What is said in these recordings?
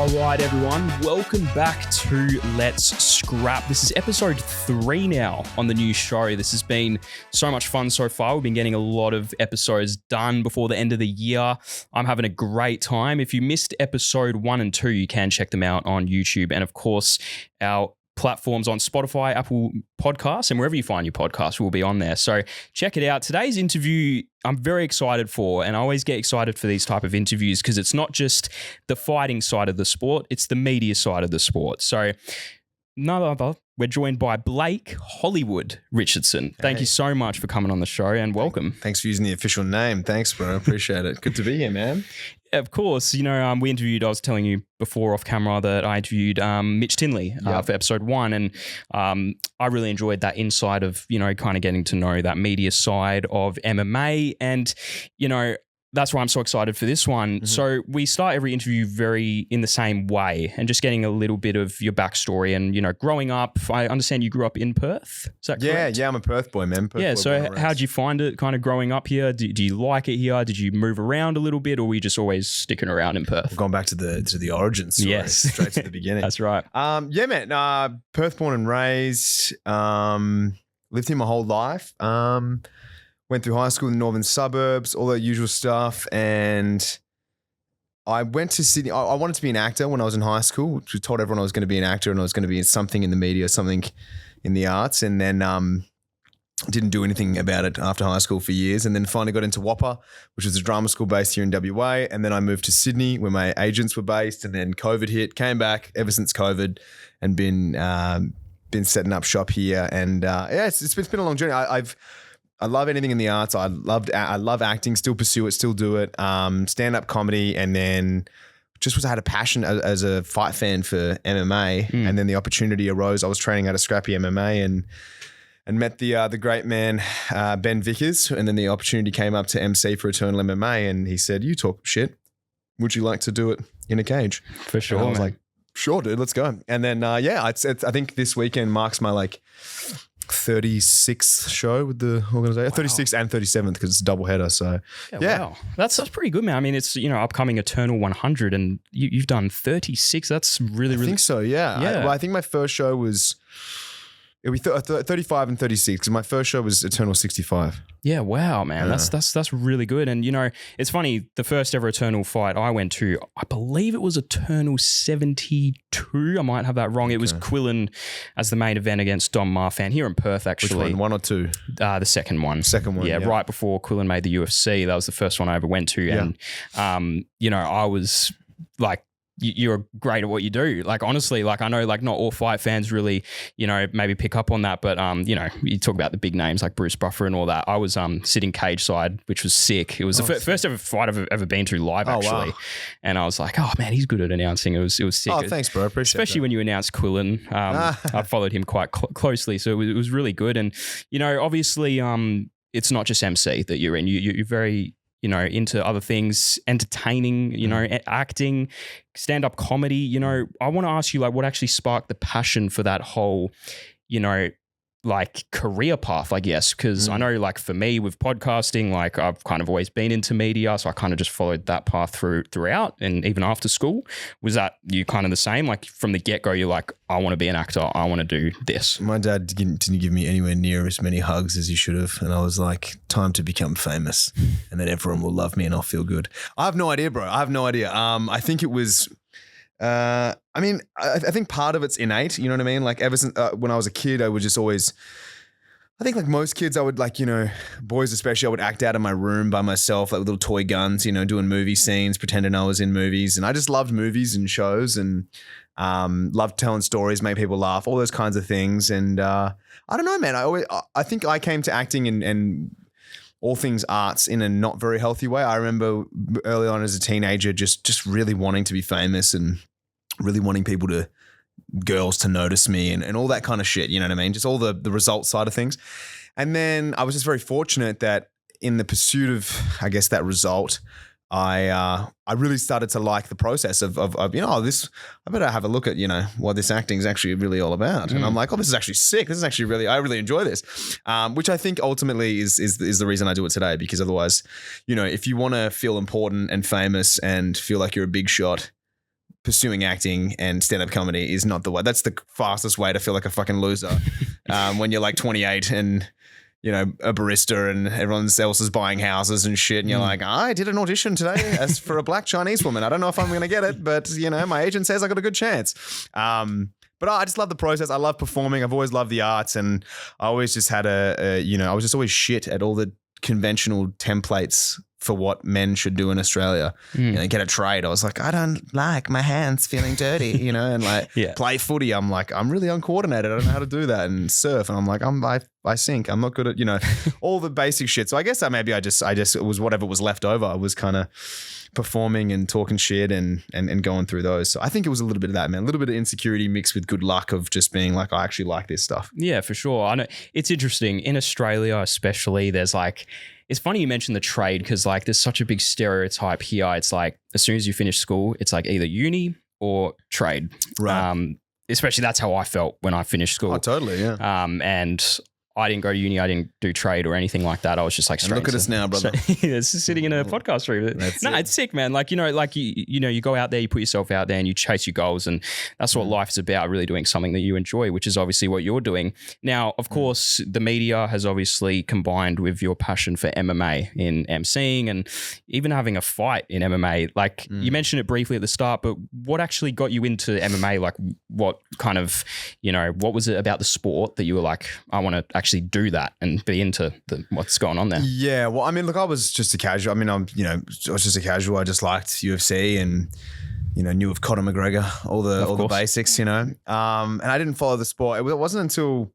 All right, everyone. Welcome back to Let's Scrap. This is episode 3 now on the new show. This has been so much fun so far. We've been getting a lot of episodes done before the end of the year. I'm having a great time. If you missed episode 1 and 2, you can check them out on YouTube. And of course, our platforms on Spotify, Apple Podcasts, and wherever you find your podcast will be on there. So check it out. Today's interview, I'm very excited for, and I always get excited for these type of interviews because it's not just the fighting side of the sport, it's the media side of the sport. So none other, we're joined by Blake Hollywood Richardson. Thank you so much for coming on the show and welcome. Thanks for using the official name. Thanks, bro. Appreciate it. Good to be here, man. Of course, we interviewed, I was telling you before off camera that I interviewed Mitch Tinley for episode 1. And I really enjoyed that insight of, kind of getting to know that media side of MMA. And, that's why I'm so excited for this one. Mm-hmm. So we start every interview very in the same way and just getting a little bit of your backstory and, growing up. I understand you grew up in Perth. Is that correct? Yeah, I'm a Perth boy, man. So how'd you find it kind of growing up here? Do you like it here? Did you move around a little bit or were you just always sticking around in Perth? We've gone back to the origin story. Yes. Straight to the beginning. That's right. Man. Perth born and raised. Lived here my whole life. Went through high school in the northern suburbs, all that usual stuff. And I went to Sydney. I wanted to be an actor when I was in high school. I told everyone I was going to be an actor and I was going to be something in the media, something in the arts. And then didn't do anything about it after high school for years. And then finally got into WAPA, which was a drama school based here in WA. And then I moved to Sydney where my agents were based. And then COVID hit, came back ever since COVID and been setting up shop here. And it's been a long journey. I love anything in the arts. I love acting, still pursue it, still do it. Stand-up comedy, and then just had a passion as a fight fan for MMA. And then the opportunity arose. I was training at a scrappy MMA and met the great man, Ben Vickers. And then the opportunity came up to MC for Eternal MMA. And he said, "You talk shit. Would you like to do it in a cage?" For sure. And I was like, "Sure, dude, let's go." And then, I think this weekend marks my 36th show with the organization, 36th and 37th because it's a double header. So wow. That's pretty good, man. I mean, it's upcoming Eternal 100 and you've done 36. That's really I think so. Yeah. I think my first show was 35 and 36 because my first show was Eternal 65. Yeah, wow, man. Yeah. That's really good. And it's funny, the first ever Eternal fight I went to, I believe it was Eternal 72. I might have that wrong. It was Quillen as the main event against Dom Marfan here in Perth, actually. Which one or two? The second one. Yeah, right before Quillen made the UFC. That was the first one I ever went to. Yeah. And I was like, you're great at what you do. Honestly, I know not all fight fans really, maybe pick up on that. But, you talk about the big names like Bruce Buffer and all that. I was sitting cage side, which was sick. It was the first ever fight I've ever been to live, actually. Wow. And I was like, oh, man, he's good at announcing. It was sick. Oh, thanks, bro. Appreciate it. Especially when you announced Quillen. I followed him quite closely. So it was really good. And, obviously, it's not just MC that you're in. You're very into other things, entertaining, acting, stand-up comedy. I want to ask you, what actually sparked the passion for that whole, career path, I guess? Because I know, for me with podcasting, I've kind of always been into media, so I kind of just followed that path throughout, and even after school. Was that you kind of the same? From the get-go, you're like, I want to be an actor, I want to do this. My dad didn't give me anywhere near as many hugs as he should have, and I was like, time to become famous, and then everyone will love me and I'll feel good. I have no idea, bro. I have no idea. I think it was... I think part of it's innate, you know what I mean? Ever since when I was a kid, I would just always, I think most kids, I would boys especially, I would act out in my room by myself, with little toy guns, doing movie scenes, pretending I was in movies. And I just loved movies and shows and loved telling stories, make people laugh, all those kinds of things. And I don't know, man, I think I came to acting and all things arts in a not very healthy way. I remember early on as a teenager, just really wanting to be famous and really wanting girls to notice me and all that kind of shit. You know what I mean? Just all the result side of things. And then I was just very fortunate that in the pursuit of, I guess, that result, I really started to like the process of this. I better have a look at what this acting is actually really all about. And I'm like, oh, this is actually sick. This is actually I really enjoy this, which I think ultimately is the reason I do it today. Because otherwise, if you want to feel important and famous and feel like you're a big shot, pursuing acting and stand-up comedy is not the way. That's the fastest way to feel like a fucking loser when you're like 28 and, you know, a barista and everyone else is buying houses and shit. And you're like, I did an audition today as for a black Chinese woman. I don't know if I'm going to get it, but, you know, my agent says I got a good chance. But I just love the process. I love performing. I've always loved the arts. And I always just had I was just always shit at all the conventional templates for what men should do in Australia. You know, get a trade. I was like, I don't like my hands feeling dirty, you know, and like play footy. I'm like, I'm really uncoordinated. I don't know how to do that. And surf. And I'm like, I sink. I'm not good at, you know, all the basic shit. So I guess that maybe I just, it was whatever was left over. I was kind of performing and talking shit and going through those. So I think it was a little bit of that, man. A little bit of insecurity mixed with good luck of just being like, I actually like this stuff. Yeah, for sure. I know it's interesting in Australia, especially. There's like, it's funny you mentioned the trade because like there's such a big stereotype here. It's like as soon as you finish school, it's like either uni or trade. Right. Especially that's how I felt when I finished school. Oh, totally. Yeah. And I didn't go to uni. I didn't do trade or anything like that. I was just like straight. Look at us now, brother. It's sitting in a podcast room. It's sick, man. Like, you know, like you go out there, you put yourself out there and you chase your goals. And that's what life is about, really doing something that you enjoy, which is obviously what you're doing. Now, of course, the media has obviously combined with your passion for MMA in emceeing and even having a fight in MMA. Like you mentioned it briefly at the start, but what actually got you into MMA? Like what kind of, you know, what was it about the sport that you were like, I want to actually do that and be into what's going on there? Yeah, well, I mean, look, I was just a casual. I mean, I was just a casual. I just liked UFC and, you know, knew of Conor McGregor, all the basics, you know. And I didn't follow the sport. It wasn't until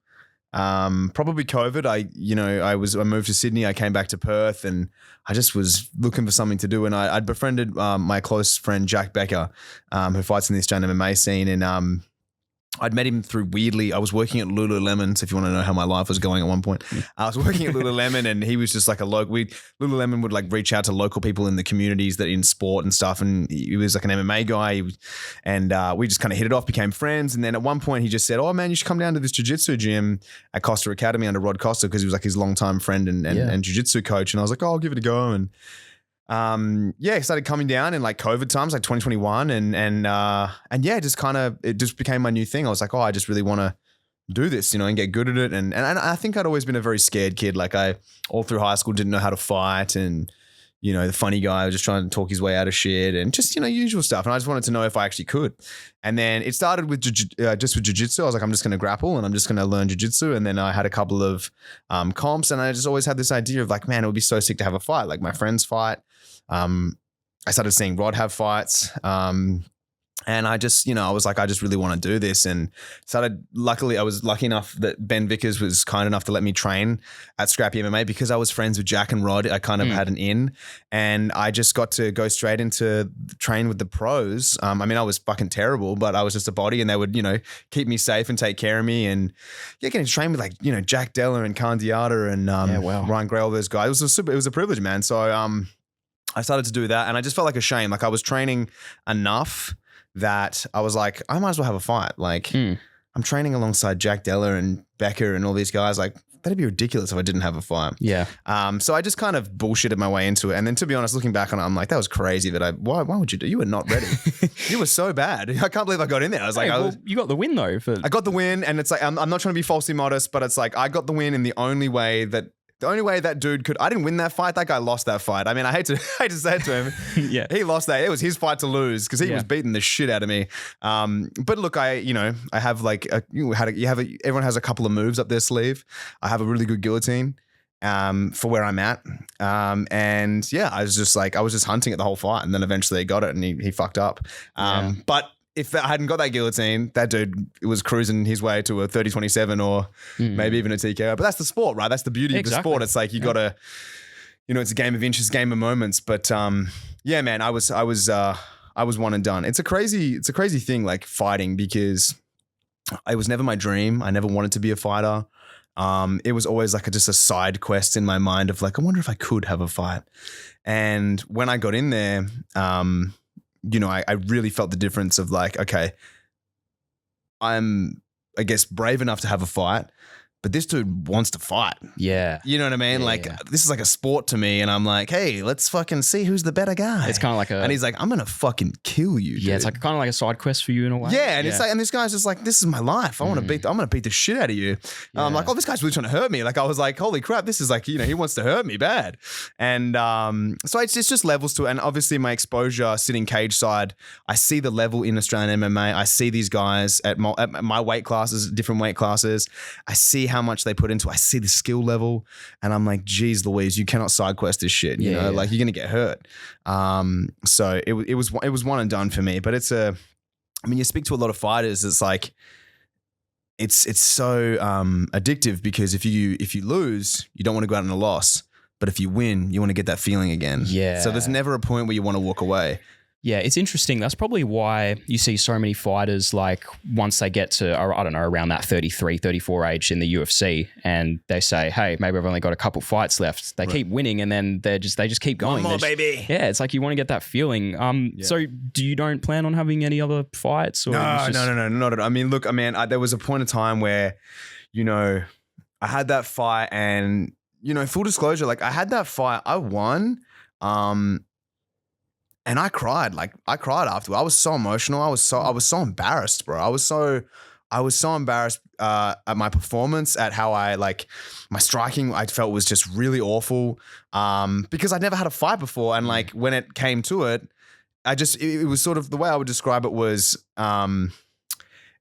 probably COVID. I moved to Sydney. I came back to Perth, and I just was looking for something to do. And I'd befriended my close friend Jack Becker, who fights in the Australian MMA scene, and I'd met him through weirdly. I was working at Lululemon. So if you want to know how my life was going at one point, I was working at Lululemon and he was just like a local. Lululemon would like reach out to local people in the communities that in sport and stuff. And he was like an MMA guy. And we just kind of hit it off, became friends. And then at one point he just said, oh man, you should come down to this jiu-jitsu gym at Costa Academy under Rod Costa, because he was like his longtime friend and jiu-jitsu coach. And I was like, oh, I'll give it a go. And it started coming down in like COVID times, like 2021. And it just became my new thing. I was like, oh, I just really want to do this, you know, and get good at it. And I think I'd always been a very scared kid. Like all through high school, didn't know how to fight. And, you know, the funny guy was just trying to talk his way out of shit and just, you know, usual stuff. And I just wanted to know if I actually could. And then it started with just with jiu-jitsu. I was like, I'm just going to grapple and I'm just going to learn jiu-jitsu. And then I had a couple of comps, and I just always had this idea of like, man, it would be so sick to have a fight. Like my friends fight. I started seeing Rod have fights. And I just, you know, I was like, I just really want to do this, and luckily I was lucky enough that Ben Vickers was kind enough to let me train at Scrappy MMA because I was friends with Jack and Rod. I kind of had an in, and I just got to go straight into train with the pros. I mean, I was fucking terrible, but I was just a body, and they would, you know, keep me safe and take care of me. And getting to train with like, you know, Jack Della and Candiata and Ryan Gray, all those guys. It was a privilege, man. So I started to do that, and I just felt like a shame. Like I was training enough that I was like, I might as well have a fight. Like I'm training alongside Jack Della and Becker and all these guys. Like that'd be ridiculous if I didn't have a fight. Yeah. So I just kind of bullshitted my way into it. And then to be honest, looking back on it, I'm like, that was crazy that why would you do? You were not ready. You were so bad. I can't believe I got in there. I was like, you got the win though. I got the win, and it's like, I'm not trying to be falsely modest, but it's like, I got the win in the only way that dude could. I didn't win that fight. That guy lost that fight. I mean, I hate to say it to him. Yeah, he lost that. It was his fight to lose because he was beating the shit out of me. But look, I have like everyone has a couple of moves up their sleeve. I have a really good guillotine for where I'm at. And yeah, I was just hunting it the whole fight, and then eventually I got it, and he fucked up. But if I hadn't got that guillotine, that dude was cruising his way to a 30-27 or maybe even a TKO. But that's the sport, right? That's the beauty of the sport. It's like you got to, you know, it's a game of inches, game of moments. But yeah, man, I was one and done. It's a crazy thing, like fighting, because it was never my dream. I never wanted to be a fighter. It was always like just a side quest in my mind of like, I wonder if I could have a fight. And when I got in there, you know, I really felt the difference of like, okay, I'm, I guess, brave enough to have a fight, but this dude wants to fight. Yeah. You know what I mean? This is like a sport to me. And I'm like, hey, let's fucking see who's the better guy. It's kind of like and he's like, I'm going to fucking kill you, dude. Yeah, it's like kind of like a side quest for you in a way. Yeah, and it's like, and this guy's just like, this is my life. I'm going to beat the shit out of you. I'm like, oh, this guy's really trying to hurt me. Like, I was like, holy crap, this is like, he wants to hurt me bad. And so it's just levels to it. And obviously my exposure sitting cage side, I see the level in Australian MMA. I see these guys at my weight classes, different weight classes. I see how much they put into it. I see the skill level, and I'm like, geez Louise, you cannot side quest this shit. You know, like you're gonna get hurt. So it was one and done for me. But you speak to a lot of fighters. It's like it's so addictive, because if you lose, you don't want to go out in a loss. But if you win, you want to get that feeling again. Yeah. So there's never a point where you want to walk away. Yeah, it's interesting. That's probably why you see so many fighters, like once they get to, I don't know, around that 33, 34 age in the UFC, and they say, hey, maybe I've only got a couple fights left. They keep winning, and then they just keep going. One more, baby. Yeah, it's like you want to get that feeling. So do you don't plan on having any other fights? Or no, not at all. I mean, look, there was a point of time where, I had that fight, and, full disclosure, like I had that fight, I won. And I cried. Like I cried after. I was so emotional. I was so embarrassed, bro. I was so embarrassed at my performance, at how my striking, I felt was just really awful. Because I'd never had a fight before, and like when it came to it, it was sort of, the way I would describe it was,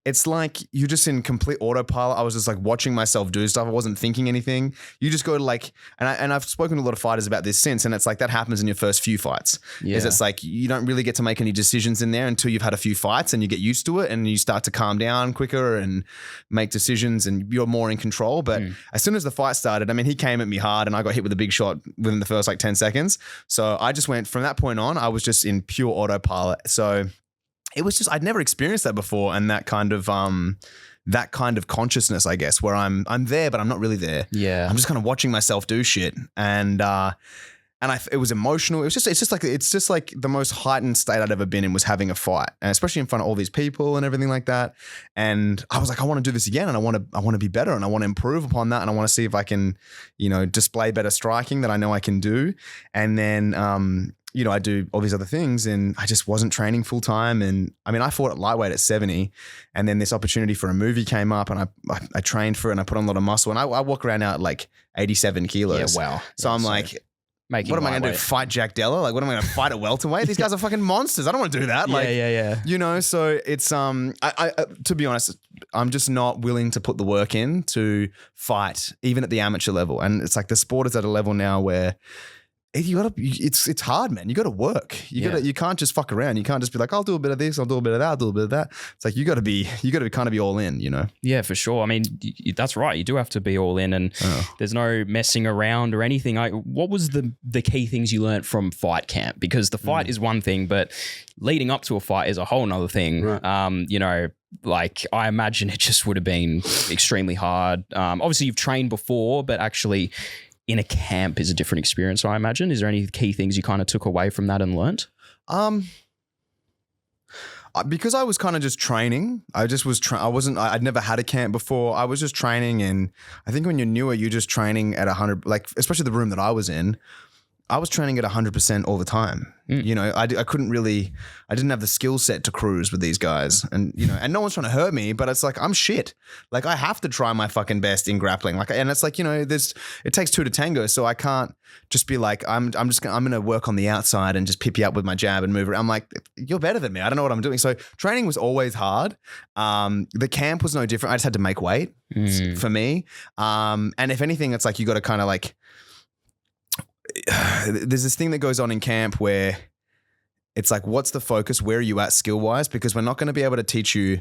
it's like you're just in complete autopilot. I was just like watching myself do stuff. I wasn't thinking anything. You just go to like, and I've spoken to a lot of fighters about this since, and it's like that happens in your first few fights. Yeah. Is it's like you don't really get to make any decisions in there until you've had a few fights and you get used to it, and you start to calm down quicker and make decisions, and you're more in control. But as soon as the fight started, he came at me hard, and I got hit with a big shot within the first 10 seconds. So I just went, from that point on, I was just in pure autopilot. So it was just, I'd never experienced that before, and that kind of consciousness, I guess, where I'm there, but I'm not really there. Yeah, I'm just kind of watching myself do shit, and it was emotional. It's just like the most heightened state I'd ever been in was having a fight, and especially in front of all these people and everything like that. And I was like, I want to do this again, and I want to be better, and I want to improve upon that, and I want to see if I can, display better striking that I know I can do, and then. I do all these other things, and I just wasn't training full time. And I fought at lightweight at 70, and then this opportunity for a movie came up, and I trained for it, and I put on a lot of muscle, and I walk around now at 87 kilos. Yeah, wow. So I'm like, what am I going to do? Fight Jack Della? Like, what am I going to fight at welterweight? These guys are fucking monsters. I don't want to do that. Yeah. So it's, I to be honest, I'm just not willing to put the work in to fight, even at the amateur level. And it's like the sport is at a level now where it's hard, man. You got to work. You can't just fuck around. You can't just be like, I'll do a bit of this, I'll do a bit of that, I'll do a bit of that. It's like you got to kind of be all in, Yeah, for sure. That's right. You do have to be all in, and there's no messing around or anything. What was the key things you learned from fight camp? Because the fight is one thing, but leading up to a fight is a whole nother thing. Right. I imagine it just would have been extremely hard. Obviously you've trained before, but actually in a camp is a different experience, I imagine. Is there any key things you kind of took away from that and learnt? Because I was kind of just training. I'd never had a camp before. I was just training, and I think when you're newer, you're just training at 100, especially the room that I was in. I was training at 100% all the time. I didn't have the skill set to cruise with these guys, and and no one's trying to hurt me, but it's like, I'm shit. Like, I have to try my fucking best in grappling. And it's like, it takes two to tango. So I can't just be like, I'm going to work on the outside and just pip you up with my jab and move around. I'm like, you're better than me. I don't know what I'm doing. So training was always hard. The camp was no different. I just had to make weight for me. And if anything, it's like, you got to kind of like, there's this thing that goes on in camp where it's like, what's the focus? Where are you at skill wise? Because we're not going to be able to teach you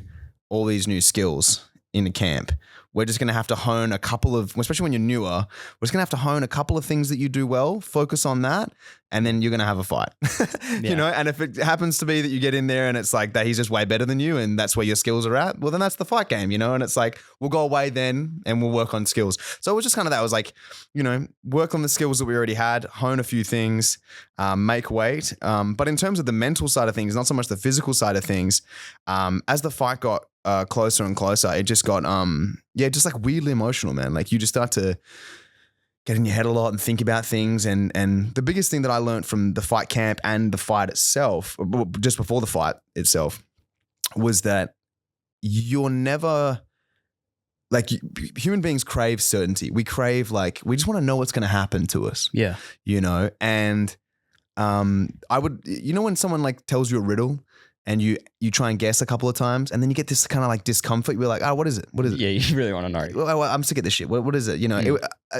all these new skills in a camp. We're just going to have to hone a couple of, especially when you're newer, we're just going to have to hone a couple of things that you do well, focus on that, and then you're going to have a fight, and if it happens to be that you get in there and it's like that he's just way better than you and that's where your skills are at, well, then that's the fight game, and it's like, we'll go away then and we'll work on skills. So it was just kind of that. I was like, work on the skills that we already had, hone a few things, make weight. But in terms of the mental side of things, not so much the physical side of things, as the fight got closer and closer, it just got just like weirdly emotional, man. Like you just start to get in your head a lot and think about things. And the biggest thing that I learned from the fight camp and the fight itself, just before the fight itself, was that you're never like human beings crave certainty. We crave we just want to know what's going to happen to us. Yeah. And I would, when someone like tells you a riddle and you try and guess a couple of times and then you get this kind of like discomfort. You're like, oh, what is it? What is it? Yeah, you really want to know. Well, I'm sick of this shit. What is it?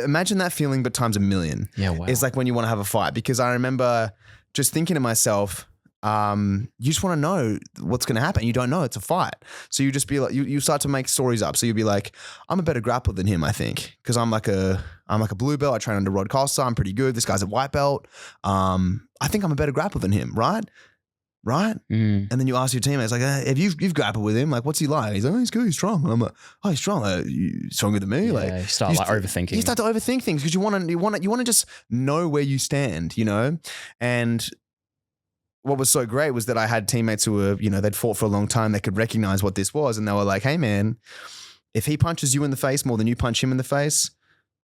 Imagine that feeling, but times a million. Yeah, wow. It's like when you want to have a fight, because I remember just thinking to myself, you just want to know what's going to happen. You don't know, it's a fight. So you just be like, you start to make stories up. So you'll be like, I'm a better grappler than him, I think. Cause I'm like a blue belt. I train under Rod Costa. I'm pretty good. This guy's a white belt. I think I'm a better grappler than him. Right. And then you ask your teammates, like, have you've grappled with him? Like, what's he like? He's like, oh, he's good. He's strong. And I'm like, oh, he's strong. You stronger than me? Yeah, like, you start overthinking. You start to overthink things because you want to just know where you stand, and what was so great was that I had teammates who were, they'd fought for a long time. They could recognize what this was. And they were like, hey man, if he punches you in the face more than you punch him in the face,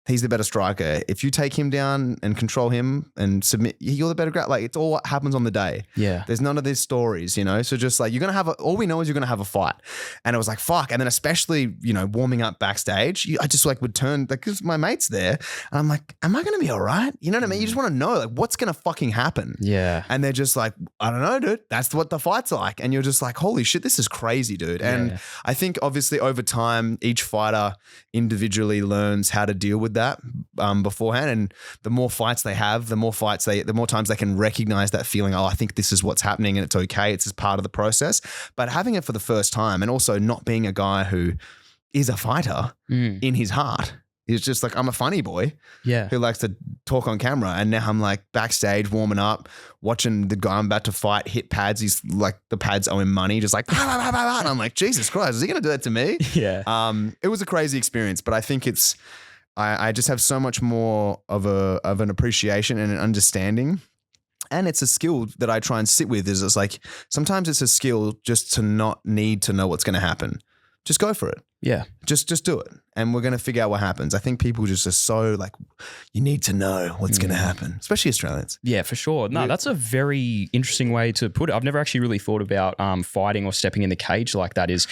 he's the better striker. If you take him down and control him and submit, you're the better grappler. Like it's all what happens on the day. Yeah. There's none of these stories, So just like, all we know is you're going to have a fight. And it was like, fuck. And then especially, warming up backstage, I just like would turn, like, cause my mate's there and I'm like, am I going to be all right? You know what I mean? You just want to know like what's going to fucking happen. Yeah. And they're just like, I don't know, dude. That's what the fight's like. And you're just like, holy shit, this is crazy, dude. And I think obviously over time, each fighter individually learns how to deal with that beforehand, and the more fights they have, the more times they can recognize that feeling. Oh, I think this is what's happening, and it's okay. It's just part of the process. But having it for the first time, and also not being a guy who is a fighter in his heart, is just like I'm a funny boy, who likes to talk on camera, and now I'm like backstage warming up, watching the guy I'm about to fight hit pads. He's like the pads owe him money, just like, bah, bah, bah, bah, bah. And I'm like, Jesus Christ, is he going to do that to me? Yeah. It was a crazy experience, but I think I just have so much more of an appreciation and an understanding. And it's a skill that I try and sit with. It's like, sometimes it's a skill just to not need to know what's going to happen. Just go for it. Yeah. Just do it. And we're going to figure out what happens. I think people just are so like, you need to know what's going to happen, especially Australians. Yeah, for sure. No, that's a very interesting way to put it. I've never actually really thought about fighting or stepping in the cage like that is,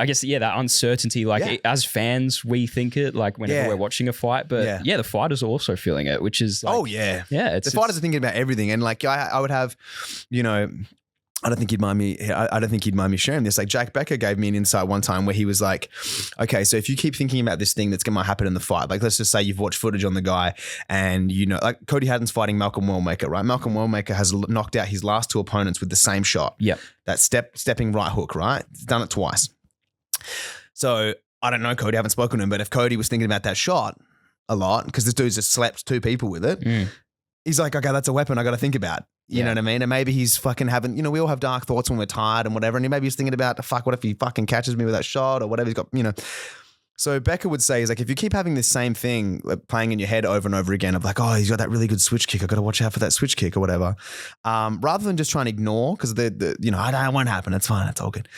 I guess, that uncertainty. Like as fans, we think it like whenever we're watching a fight, but the fighters are also feeling it, which is like, the fighters are thinking about everything. And like I would have, I don't think he'd mind me sharing this. Like Jack Becker gave me an insight one time where he was like, okay, so if you keep thinking about this thing that's going to happen in the fight, like let's just say you've watched footage on the guy and like Cody Haddon's fighting Malcolm Wellmaker, right? Malcolm Wellmaker has knocked out his last two opponents with the same shot. Yeah. That stepping right hook, right? He's done it twice. So I don't know Cody, I haven't spoken to him, but if Cody was thinking about that shot a lot, because this dude's just slapped two people with it, he's like, okay, that's a weapon I got to think about. You know what I mean? And maybe he's fucking having, we all have dark thoughts when we're tired and whatever. And maybe he's thinking about, what if he fucking catches me with that shot or whatever he's got, So Becker would say, is like, if you keep having this same thing like, playing in your head over and over again of like, oh, he's got that really good switch kick. I got to watch out for that switch kick or whatever. Rather than just trying to ignore, because it won't happen. It's fine. It's all good.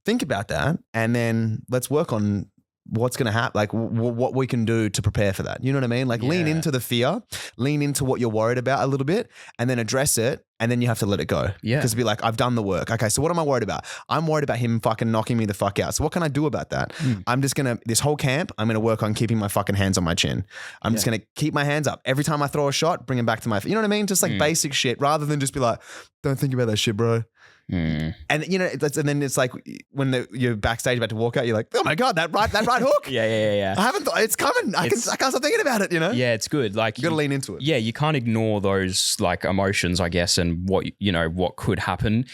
Think about that. And then let's work on what's going to happen, like what we can do to prepare for that. You know what I mean? Like lean into the fear, lean into what you're worried about a little bit and then address it. And then you have to let it go. Yeah. Because be like, I've done the work. Okay, so what am I worried about? I'm worried about him fucking knocking me the fuck out. So what can I do about that? I'm just going to, this whole camp, I'm going to work on keeping my fucking hands on my chin. I'm just going to keep my hands up. Every time I throw a shot, bring them back to my, you know what I mean? Just like basic shit rather than just be like, don't think about that shit, bro. And and then it's like when you're backstage about to walk out, you're like, oh my God, that right hook. Yeah. I haven't thought it's coming. I can't stop thinking about it, Yeah, it's good. Like you got to lean into it. Yeah, you can't ignore those like emotions, I guess, and what could happen.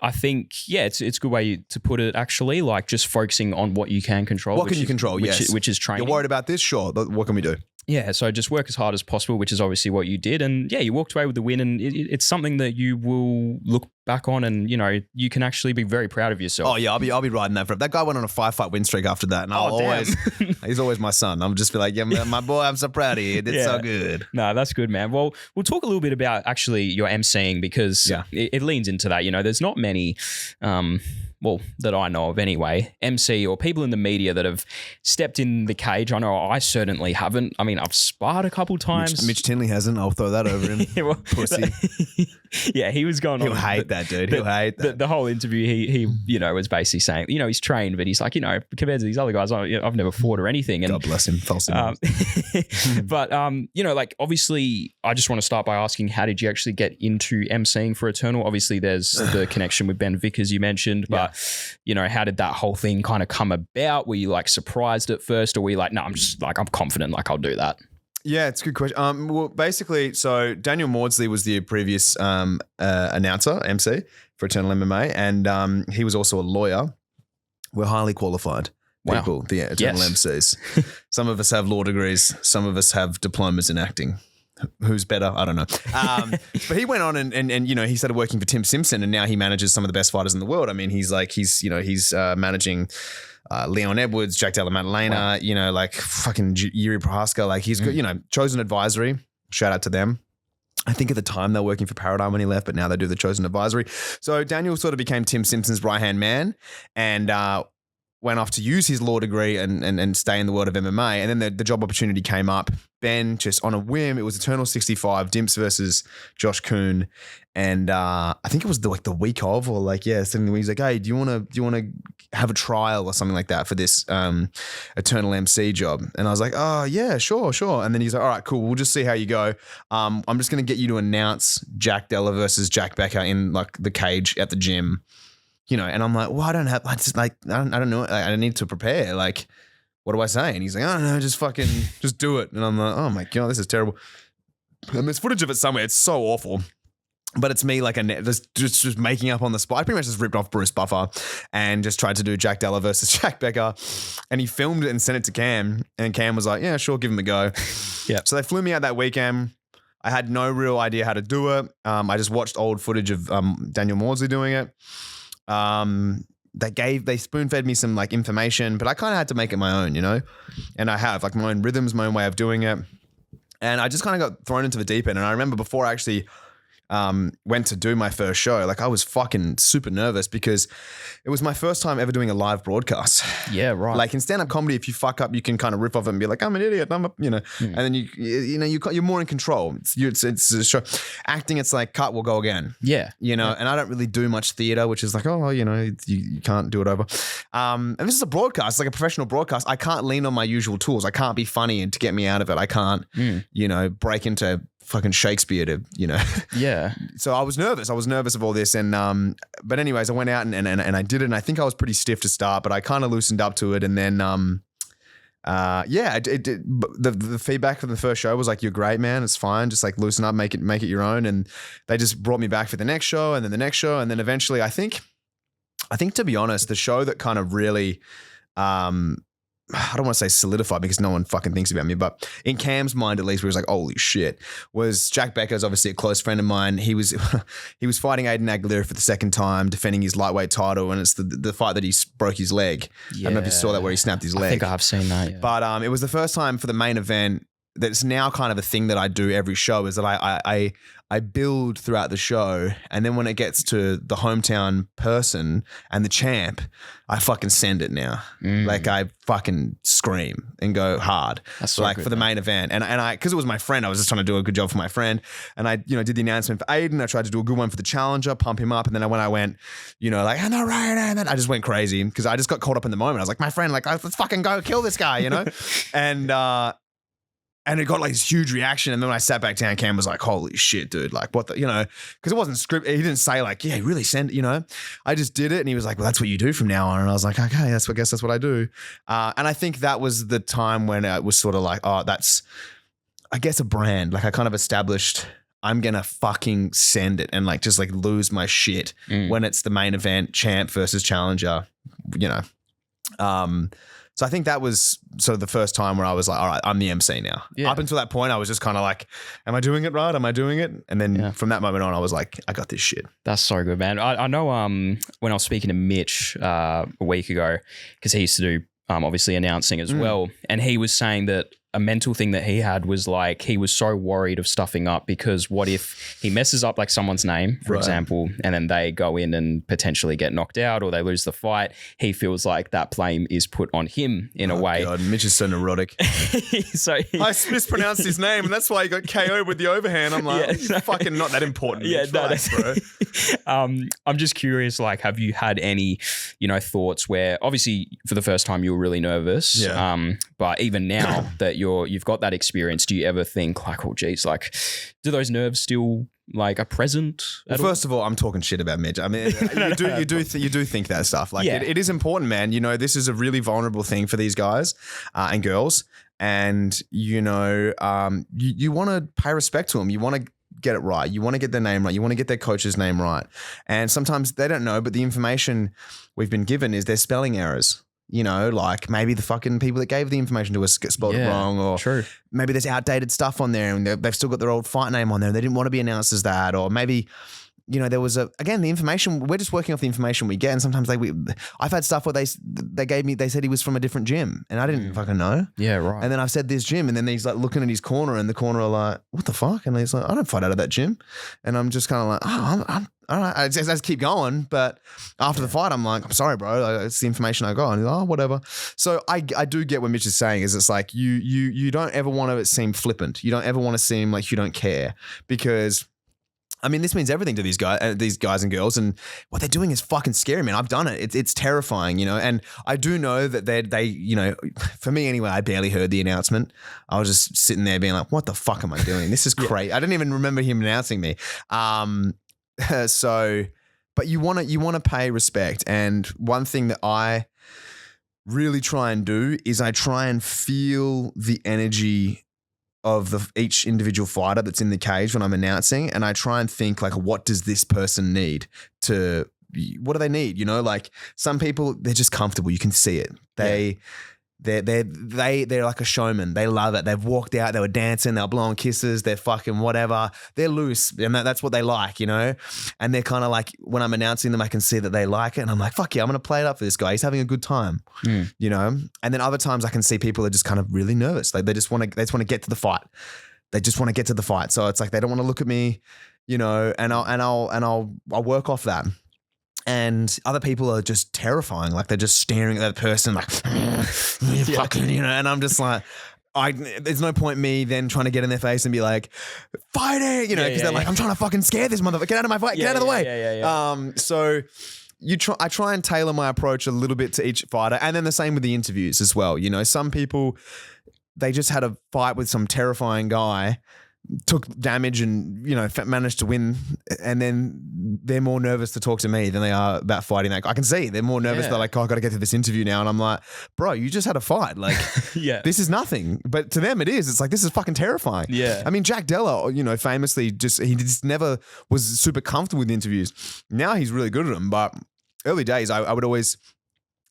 I think, it's a good way to put it actually, like just focusing on what you can control. What can you control? Which is training. You're worried about this? Sure. But what can we do? Yeah, so just work as hard as possible, which is obviously what you did. And you walked away with the win and it's something that you will look back on and, you can actually be very proud of yourself. Oh yeah, I'll be riding that for that guy went on a 5-fight win streak after that. And he's always my son. I'm just be like, yeah, my boy, I'm so proud of you. It's so good. No, that's good, man. Well, we'll talk a little bit about actually your emceeing because it leans into that. There's not many well, that I know of anyway, MC or people in the media that have stepped in the cage. I know I certainly haven't. I mean, I've sparred a couple times. Mitch Tinley hasn't. I'll throw that over him. Well, Pussy. Yeah, he was going on. He'll hate that, dude. He'll hate that. The whole interview, he was basically saying, he's trained, but he's like, compared to these other guys, I've never fought or anything. And God bless him. False but, obviously, I just want to start by asking, how did you actually get into emceeing for Eternal? Obviously, there's the connection with Ben Vickers you mentioned, but, how did that whole thing kind of come about? Were you like surprised at first, or were you like, no, I'm just like, I'm confident, like I'll do that? Yeah, it's a good question. Well, basically, so Daniel Maudsley was the previous announcer, MC for Eternal MMA, and he was also a lawyer. We're highly qualified people, the Eternal MCs. Some of us have law degrees. Some of us have diplomas in acting. Who's better? I don't know. But he went on and he started working for Tim Simpson, and now he manages some of the best fighters in the world. I mean, he's managing Leon Edwards, Jack Della Maddalena, like fucking Yuri Prohaska. Like he's got, Chosen Advisory. Shout out to them. I think at the time they were working for Paradigm when he left, but now they do the Chosen Advisory. So Daniel sort of became Tim Simpson's right-hand man, and went off to use his law degree and stay in the world of MMA. And then the job opportunity came up. Ben, just on a whim, it was Eternal 65, Dimps versus Josh Kuhn. And I think it was the week of, or something. He's like, hey, do you want to have a trial or something like that for this Eternal MC job? And I was like, oh yeah, sure. And then he's like, all right, cool. We'll just see how you go. I'm just going to get you to announce Jack Della versus Jack Becker in like the cage at the gym. And I'm like, well, I don't know. I need to prepare. Like, what do I say? And he's like, I don't know, just do it. And I'm like, oh my God, this is terrible. And there's footage of it somewhere. It's so awful. But it's me just making up on the spot. I pretty much just ripped off Bruce Buffer and just tried to do Jack Della versus Jack Becker. And he filmed it and sent it to Cam. And Cam was like, yeah, sure, give him a go. Yeah. So they flew me out that weekend. I had no real idea how to do it. I just watched old footage of Daniel Maudsley doing it. They spoon fed me some like information, but I kind of had to make it my own, and I have like my own rhythms, my own way of doing it. And I just kind of got thrown into the deep end. And I remember before I actually went to do my first show, like I was fucking super nervous because it was my first time ever doing a live broadcast. Yeah, right. Like in stand-up comedy, if you fuck up, you can kind of riff off it and be like, I'm an idiot. And then you're more in control. It's a show. Acting, it's like cut, we'll go again. Yeah. And I don't really do much theater, which is like, you can't do it over. And this is a broadcast, it's like a professional broadcast. I can't lean on my usual tools. I can't be funny and to get me out of it. I can't, break into fucking Shakespeare to, Yeah. So I was nervous. of all this. And, but anyways, I went out and I did it. And I think I was pretty stiff to start, but I kind of loosened up to it. And then, the feedback from the first show was like, you're great, man. It's fine. Just like loosen up, make it your own. And they just brought me back for the next show and then the next show. And then eventually I think to be honest, the show that kind of really, I don't want to say solidified because no one fucking thinks about me, but in Cam's mind, at least, where he was like, holy shit, was Jack Becker's obviously a close friend of mine. He was fighting Aiden Aguilera for the second time, defending his lightweight title, and it's the fight that he broke his leg. Yeah. I don't know if you saw that where he snapped his leg. I think I have seen that, yeah. But it was the first time for the main event that's now kind of a thing that I do every show is that I build throughout the show, and then when it gets to the hometown person and the champ, I fucking send it now. Like I fucking scream and go hard. That's so like good, for the main event. And I, because it was my friend, I was just trying to do a good job for my friend. And I, did the announcement for Aiden. I tried to do a good one for the challenger, pump him up. And then when I went, like, I'm not right. And I just went crazy because I just got caught up in the moment. I was like, my friend, like, let's fucking go kill this guy, And it got like this huge reaction. And then when I sat back down, Cam was like, holy shit, dude. Like what the, because it wasn't scripted. He didn't say like, yeah, really send it, I just did it. And he was like, well, that's what you do from now on. And I was like, okay, I guess that's what I do. And I think that was the time when it was sort of like, oh, that's, I guess, a brand. Like I kind of established, I'm going to fucking send it and like, just like lose my shit when it's the main event, champ versus challenger, So I think that was sort of the first time where I was like, all right, I'm the MC now. Yeah. Up until that point, I was just kind of like, am I doing it right? Am I doing it? And then from that moment on, I was like, I got this shit. That's so good, man. I know when I was speaking to Mitch a week ago, because he used to do obviously announcing as well, and he was saying that a mental thing that he had was like he was so worried of stuffing up because what if he messes up like someone's name, for example, and then they go in and potentially get knocked out or they lose the fight. He feels like that blame is put on him in a way. God, Mitch is so neurotic. So I mispronounced his name and that's why he got KO'd with the overhand. I'm like, it's fucking not that important. Yeah, Mitch, bro. I'm just curious, like, have you had any, thoughts where obviously for the first time you were really nervous, but even now that you've got that experience, do you ever think like, oh geez, like, do those nerves still like are present? Well, first of all, I'm talking shit about Mitch. I mean, you do think that stuff. Like it is important, man. This is a really vulnerable thing for these guys and girls, and you want to pay respect to them. You want to get it right. You want to get their name right. You want to get their coach's name right. And sometimes they don't know, but the information we've been given is their spelling errors. Like maybe the fucking people that gave the information to us spelled it wrong, or maybe there's outdated stuff on there and they've still got their old fight name on there and they didn't want to be announced as that, or maybe there was the information, we're just working off the information we get, and sometimes I've had stuff where they said he was from a different gym and I didn't fucking know. Yeah, right. And then I've said this gym and then he's like looking at his corner and the corner are like, what the fuck? And he's like, I don't fight out of that gym. And I'm just kind of like, I'm all right. I just keep going. But after the fight, I'm like, I'm sorry, bro. It's the information I got. And he's like, oh, whatever. So I do get what Mitch is saying is it's like you don't ever want to seem flippant. You don't ever want to seem like you don't care, because I mean, this means everything to these guys and girls, and what they're doing is fucking scary, man. I've done it. It's terrifying, and I do know that they, for me anyway, I barely heard the announcement. I was just sitting there being like, what the fuck am I doing? This is crazy. I didn't even remember him announcing me. But you want to pay respect. And one thing that I really try and do is I try and feel the energy of each individual fighter that's in the cage when I'm announcing, and I try and think like, what does this person need what do they need? Like some people, they're just comfortable. You can see it. They're like a showman. They love it. They've walked out, they were dancing, they were blowing kisses, they're fucking whatever. They're loose and that's what they like, And they're kind of like, when I'm announcing them, I can see that they like it. And I'm like, fuck yeah, I'm going to play it up for this guy. He's having a good time, And then other times I can see people are just kind of really nervous. Like they just want to get to the fight. They just want to get to the fight. So it's like, they don't want to look at me, and I'll work off that. And other people are just terrifying. Like they're just staring at that person like, fucking, and I'm just like, there's no point me then trying to get in their face and be like, fighting, because they're like, I'm trying to fucking scare this motherfucker. Get out of my fight. Get out of the way. So I try and tailor my approach a little bit to each fighter. And then the same with the interviews as well. Some people, they just had a fight with some terrifying guy, took damage and, managed to win. And then they're more nervous to talk to me than they are about fighting that guy. I can see they're more nervous. They're like, oh, I got to get to this interview now. And I'm like, bro, you just had a fight. Like, this is nothing. But to them it is. It's like, this is fucking terrifying. Yeah. I mean, Jack Della, famously he just never was super comfortable with interviews. Now he's really good at them. But early days, I would always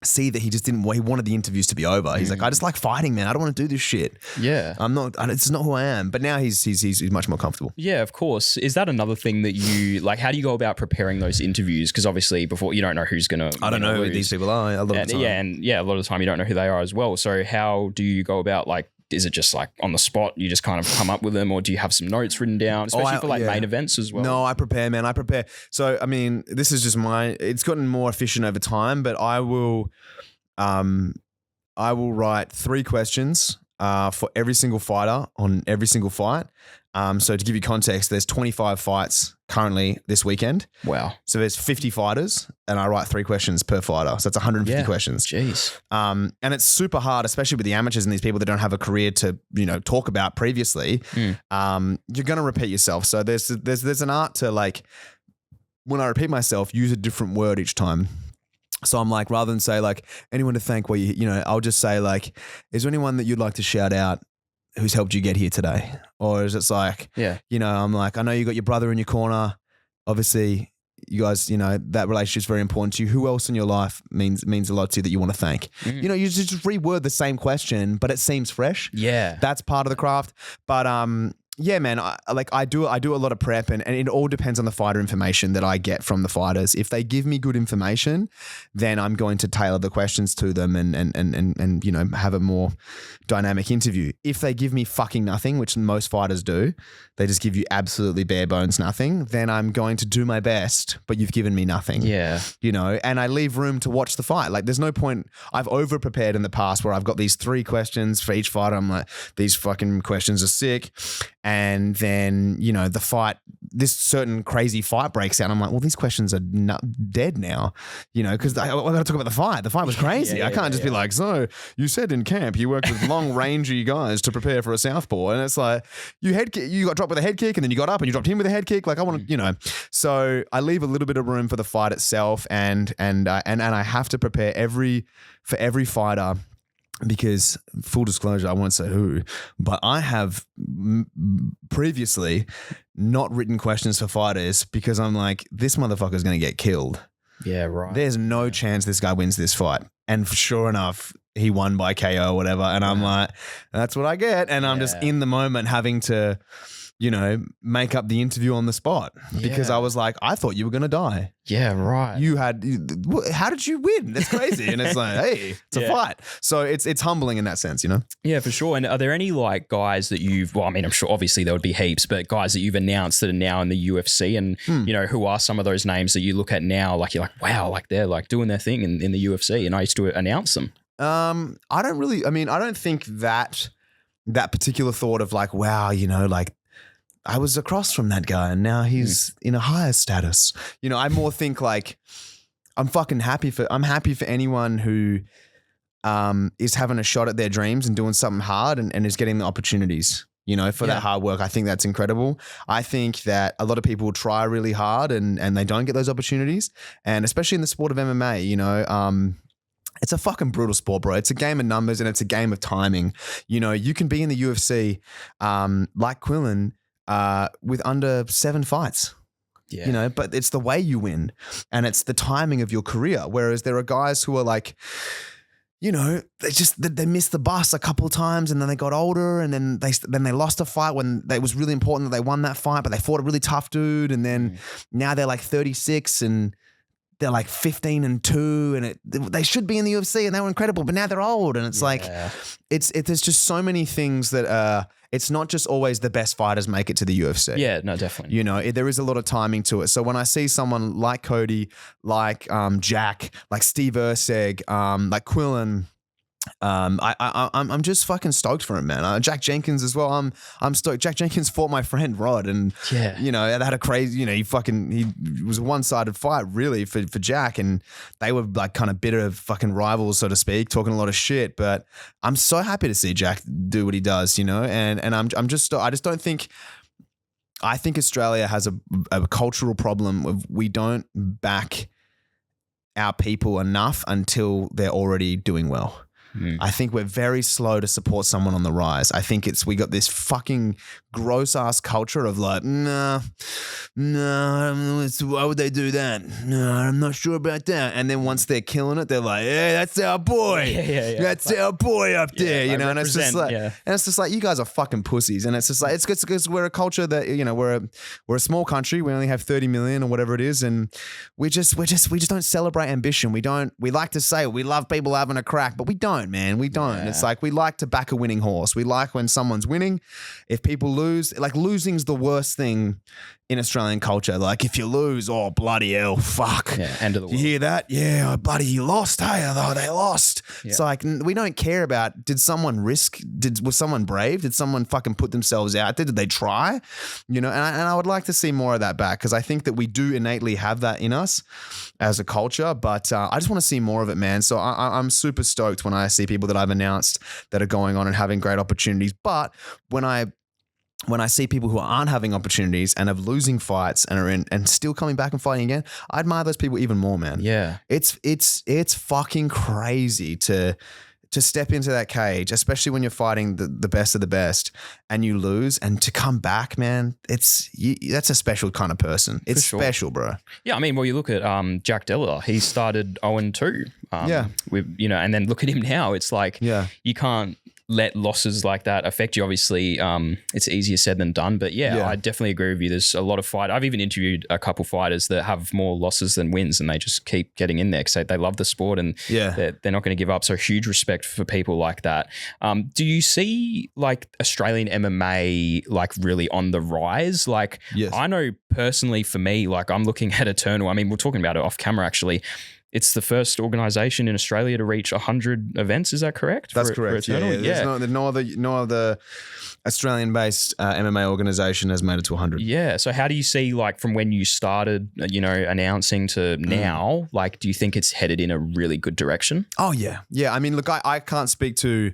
see that he just didn't. He wanted the interviews to be over. He's like, I just like fighting, man. I don't want to do this shit. Yeah, I'm not. It's not who I am. But now he's much more comfortable. Yeah, of course. Is that another thing that you like? How do you go about preparing those interviews? Because obviously, before you don't know who's gonna. I don't know who these people are a lot of the time. A lot of the time you don't know who they are as well. So how do you go about like? Is it just like on the spot? You just kind of come up with them, or do you have some notes written down, especially for like main events as well? No, I prepare, man. I prepare. So, I mean, this is just it's gotten more efficient over time, but I will write 3 questions for every single fighter on every single fight. So to give you context, there's 25 fights currently this weekend. Wow. So there's 50 fighters and I write 3 questions per fighter. So that's 150 questions. Jeez. And it's super hard, especially with the amateurs and these people that don't have a career to, talk about previously. You're going to repeat yourself. So there's an art to like, when I repeat myself, use a different word each time. So I'm like, rather than say like anyone to thank, I'll just say like, is there anyone that you'd like to shout out who's helped you get here today? Or is it like, I'm like, I know you got your brother in your corner. Obviously you guys, that relationship's very important to you. Who else in your life means a lot to you that you want to thank? You just reword the same question, but it seems fresh. Yeah. That's part of the craft. But Yeah, man. I do a lot of prep, and it all depends on the fighter information that I get from the fighters. If they give me good information, then I'm going to tailor the questions to them and have a more dynamic interview. If they give me fucking nothing, which most fighters do, they just give you absolutely bare bones nothing, then I'm going to do my best, but you've given me nothing. Yeah. And I leave room to watch the fight. Like, there's no point. I've over prepared in the past where I've got these 3 questions for each fighter. I'm like, these fucking questions are sick. And then, the fight, this certain crazy fight breaks out. I'm like, well, these questions are dead now, because I got to talk about the fight. The fight was crazy. I can't just be like, so you said in camp you worked with long rangey guys to prepare for a southpaw. And it's like, you got dropped with a head kick and then you got up and you dropped him with a head kick. Like, I want to, so I leave a little bit of room for the fight itself. And I have to prepare for every fighter. Because, full disclosure, I won't say who, but I have previously not written questions for fighters because I'm like, this motherfucker's going to get killed. Yeah, right. There's no chance this guy wins this fight. And sure enough, he won by KO or whatever. And I'm like, that's what I get. And I'm just in the moment having to, make up the interview on the spot because I was like, I thought you were going to die. Yeah, right. How did you win? That's crazy. And it's like, hey, it's a fight. So it's humbling in that sense, Yeah, for sure. And are there any guys that I'm sure obviously there would be heaps, but guys that you've announced that are now in the UFC and, who are some of those names that you look at now, like you're like, wow, like they're like doing their thing in the UFC and I used to announce them. I don't think that particular thought of like, wow, I was across from that guy and now he's in a higher status. I more think like I'm happy for anyone who is having a shot at their dreams and doing something hard and is getting the opportunities, for that hard work. I think that's incredible. I think that a lot of people try really hard and they don't get those opportunities. And especially in the sport of MMA, it's a fucking brutal sport, bro. It's a game of numbers and it's a game of timing. You can be in the UFC like Quillen, with under 7 fights, but it's the way you win and it's the timing of your career. Whereas there are guys who are like, they missed the bus a couple of times and then they got older and then they lost a fight when it was really important that they won that fight, but they fought a really tough dude. And then now they're like 36 and they're like 15-2 and they should be in the UFC and they were incredible, but now they're old. And it's like, there's just so many things that, it's not just always the best fighters make it to the UFC. Yeah, no, definitely. There is a lot of timing to it. So when I see someone like Cody, like Jack, like Steve Erceg, like Quillen, I'm just fucking stoked for him, man. Jack Jenkins as well. I'm stoked. Jack Jenkins fought my friend Rod, and they had a crazy. He was a one-sided fight really for Jack, and they were like kind of bitter fucking rivals, so to speak, talking a lot of shit. But I'm so happy to see Jack do what he does, and I just don't think. I think Australia has a cultural problem of we don't back our people enough until they're already doing well. I think we're very slow to support someone on the rise. I think we got this fucking gross ass culture of like, nah, why would they do that? No, I'm not sure about that. And then once they're killing it, they're like, yeah, that's our boy. Yeah. That's our boy up there, and it's just like, you guys are fucking pussies. And it's just like, it's because we're a culture that, we're a small country. We only have 30 million or whatever it is. And we just don't celebrate ambition. We like to say we love people having a crack, but we don't. Man, we don't. It's like we like to back a winning horse. We like when someone's winning. If people lose, like losing's the worst thing in Australian culture. Like if you lose, oh bloody hell, fuck. Yeah, end of the world. You hear that? Yeah, oh, bloody you lost. Hey, oh, they lost. Yeah. It's like we don't care about did someone risk? Was someone brave? Did someone fucking put themselves out there? Did they try? And I would like to see more of that back because I think that we do innately have that in us as a culture. But I just want to see more of it, man. So I'm super stoked when I see people that I've announced that are going on and having great opportunities. But when I see people who aren't having opportunities and are losing fights and are and still coming back and fighting again, I admire those people even more, man. Yeah. It's fucking crazy to step into that cage, especially when you're fighting the best of the best and you lose, and to come back, man, that's a special kind of person. It's special, bro. Yeah. I mean, well, you look at Jack Della, he started 0-2. And then look at him now. It's like, you can't, let losses like that affect you. Obviously, it's easier said than done, but yeah, I definitely agree with you. There's a lot of fight. I've even interviewed a couple fighters that have more losses than wins, and they just keep getting in there because they love the sport and they're not going to give up. So huge respect for people like that. Do you see like Australian MMA like really on the rise? Like I know personally for me, like I'm looking at Eternal. I mean, we're talking about it off camera actually. It's the first organization in Australia to reach 100 events. Is that correct? That's correct. There's no other Australian-based MMA organization has made it to 100. Yeah. So how do you see, like, from when you started, announcing to now, like, do you think it's headed in a really good direction? Oh, yeah. Yeah. I mean, look, I can't speak to,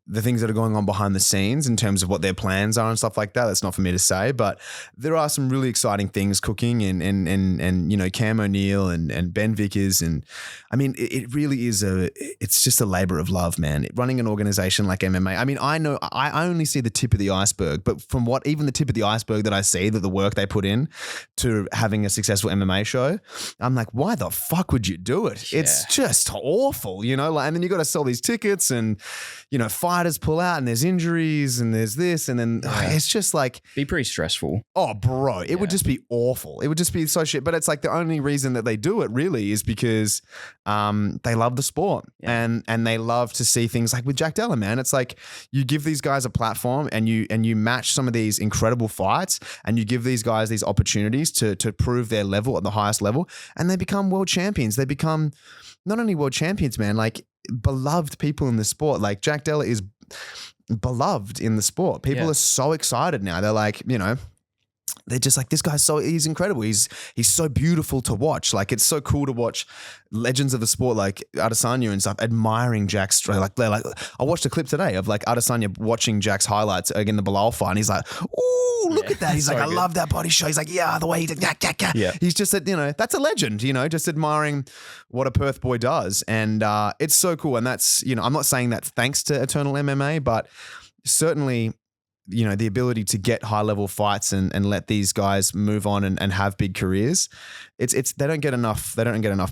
the things that are going on behind the scenes in terms of what their plans are and stuff like that. That's not for me to say, but there are some really exciting things cooking and Cam O'Neill and Ben Vickers. And I mean, it really is it's just a labor of love, man. Running an organization like MMA. I mean, I know I only see the tip of the iceberg, but from what even the tip of the iceberg that I see, that the work they put in to having a successful MMA show, I'm like, why the fuck would you do it? Yeah. It's just awful, and then you got to sell these tickets and, fighters pull out and there's injuries and there's this and then it's just like be pretty stressful. Oh, bro, it would just be awful. It would just be so shit. But it's like the only reason that they do it really is because they love the sport and they love to see things like with Jack Della, man. It's like you give these guys a platform and you match some of these incredible fights and you give these guys these opportunities to prove their level at the highest level and they become world champions. They become not only world champions, man, like beloved people in the sport. Like Jack Della is beloved in the sport. People are so excited now. They're like, they're just like, this guy's he's incredible. He's so beautiful to watch. Like, it's so cool to watch legends of the sport like Adesanya and stuff admiring Jack's. Like, they're like, I watched a clip today of like Adesanya watching Jack's highlights again, the Bilal fight. And he's like, ooh, look at that. He's like, I love that body shot. He's like, yeah, the way he did, yeah. He's just said, that's a legend, just admiring what a Perth boy does. And it's so cool. And that's, I'm not saying that's thanks to Eternal MMA, but certainly, the ability to get high level fights and let these guys move on and have big careers. They don't get enough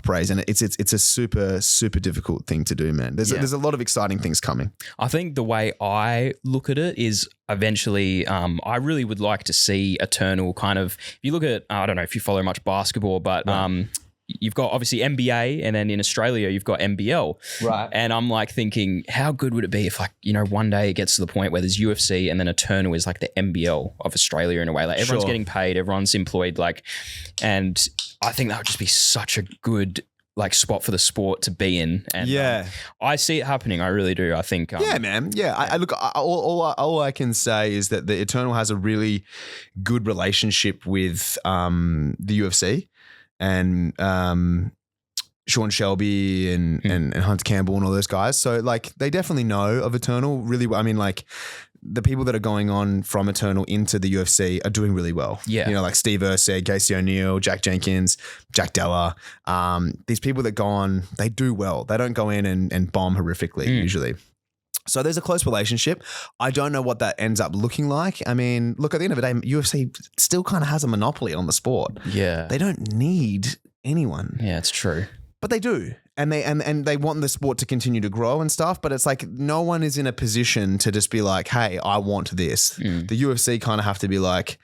praise. And it's a super, super difficult thing to do, man. There's a lot of exciting things coming. I think the way I look at it is eventually, I really would like to see Eternal kind of, if you look at, I don't know if you follow much basketball, but, you've got obviously NBA and then in Australia you've got NBL. Right. And I'm like thinking, how good would it be if like, one day it gets to the point where there's UFC and then Eternal is like the NBL of Australia in a way. Like everyone's getting paid, everyone's employed, like, and I think that would just be such a good like spot for the sport to be in. And I see it happening. I really do. I think. Yeah, man. Yeah. I look, all I can say is that the Eternal has a really good relationship with the UFC. And Sean Shelby and Hunter Campbell and all those guys. So like they definitely know of Eternal really well. I mean, like the people that are going on from Eternal into the UFC are doing really well. Yeah. Like Steve Erceg, Casey O'Neill, Jack Jenkins, Jack Della. These people that go on, they do well. They don't go in and bomb horrifically usually. So there's a close relationship. I don't know what that ends up looking like. I mean, look, at the end of the day, UFC still kind of has a monopoly on the sport. Yeah. They don't need anyone. Yeah, it's true. But they do. And they want the sport to continue to grow and stuff. But it's like no one is in a position to just be like, hey, I want this. The UFC kind of have to be like,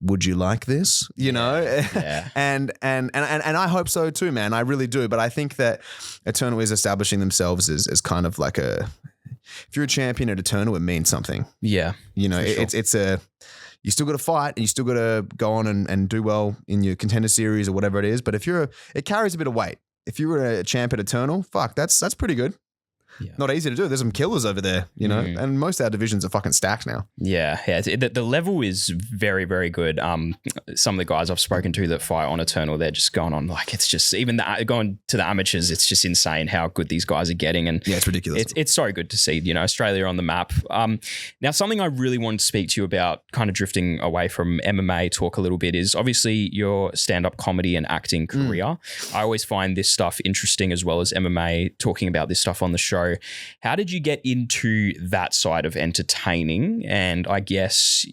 would you like this? Yeah. and I hope so too, man. I really do. But I think that Eternal is establishing themselves as kind of like if you're a champion at Eternal, it means something. Yeah. It's you still got to fight and you still got to go on and do well in your contender series or whatever it is. But it carries a bit of weight. If you were a champ at Eternal, fuck, that's pretty good. Yeah. Not easy to do. There's some killers over there, and most of our divisions are fucking stacked now. Yeah. The level is very, very good. Some of the guys I've spoken to that fight on Eternal, they're just going on like, it's just even going to the amateurs, it's just insane how good these guys are getting. And yeah, it's ridiculous. It's so good to see, Australia on the map. Now, something I really wanted to speak to you about, kind of drifting away from MMA talk a little bit, is obviously your stand-up comedy and acting career. I always find this stuff interesting as well as MMA, talking about this stuff on the show. How did you get into that side of entertaining? And I guess,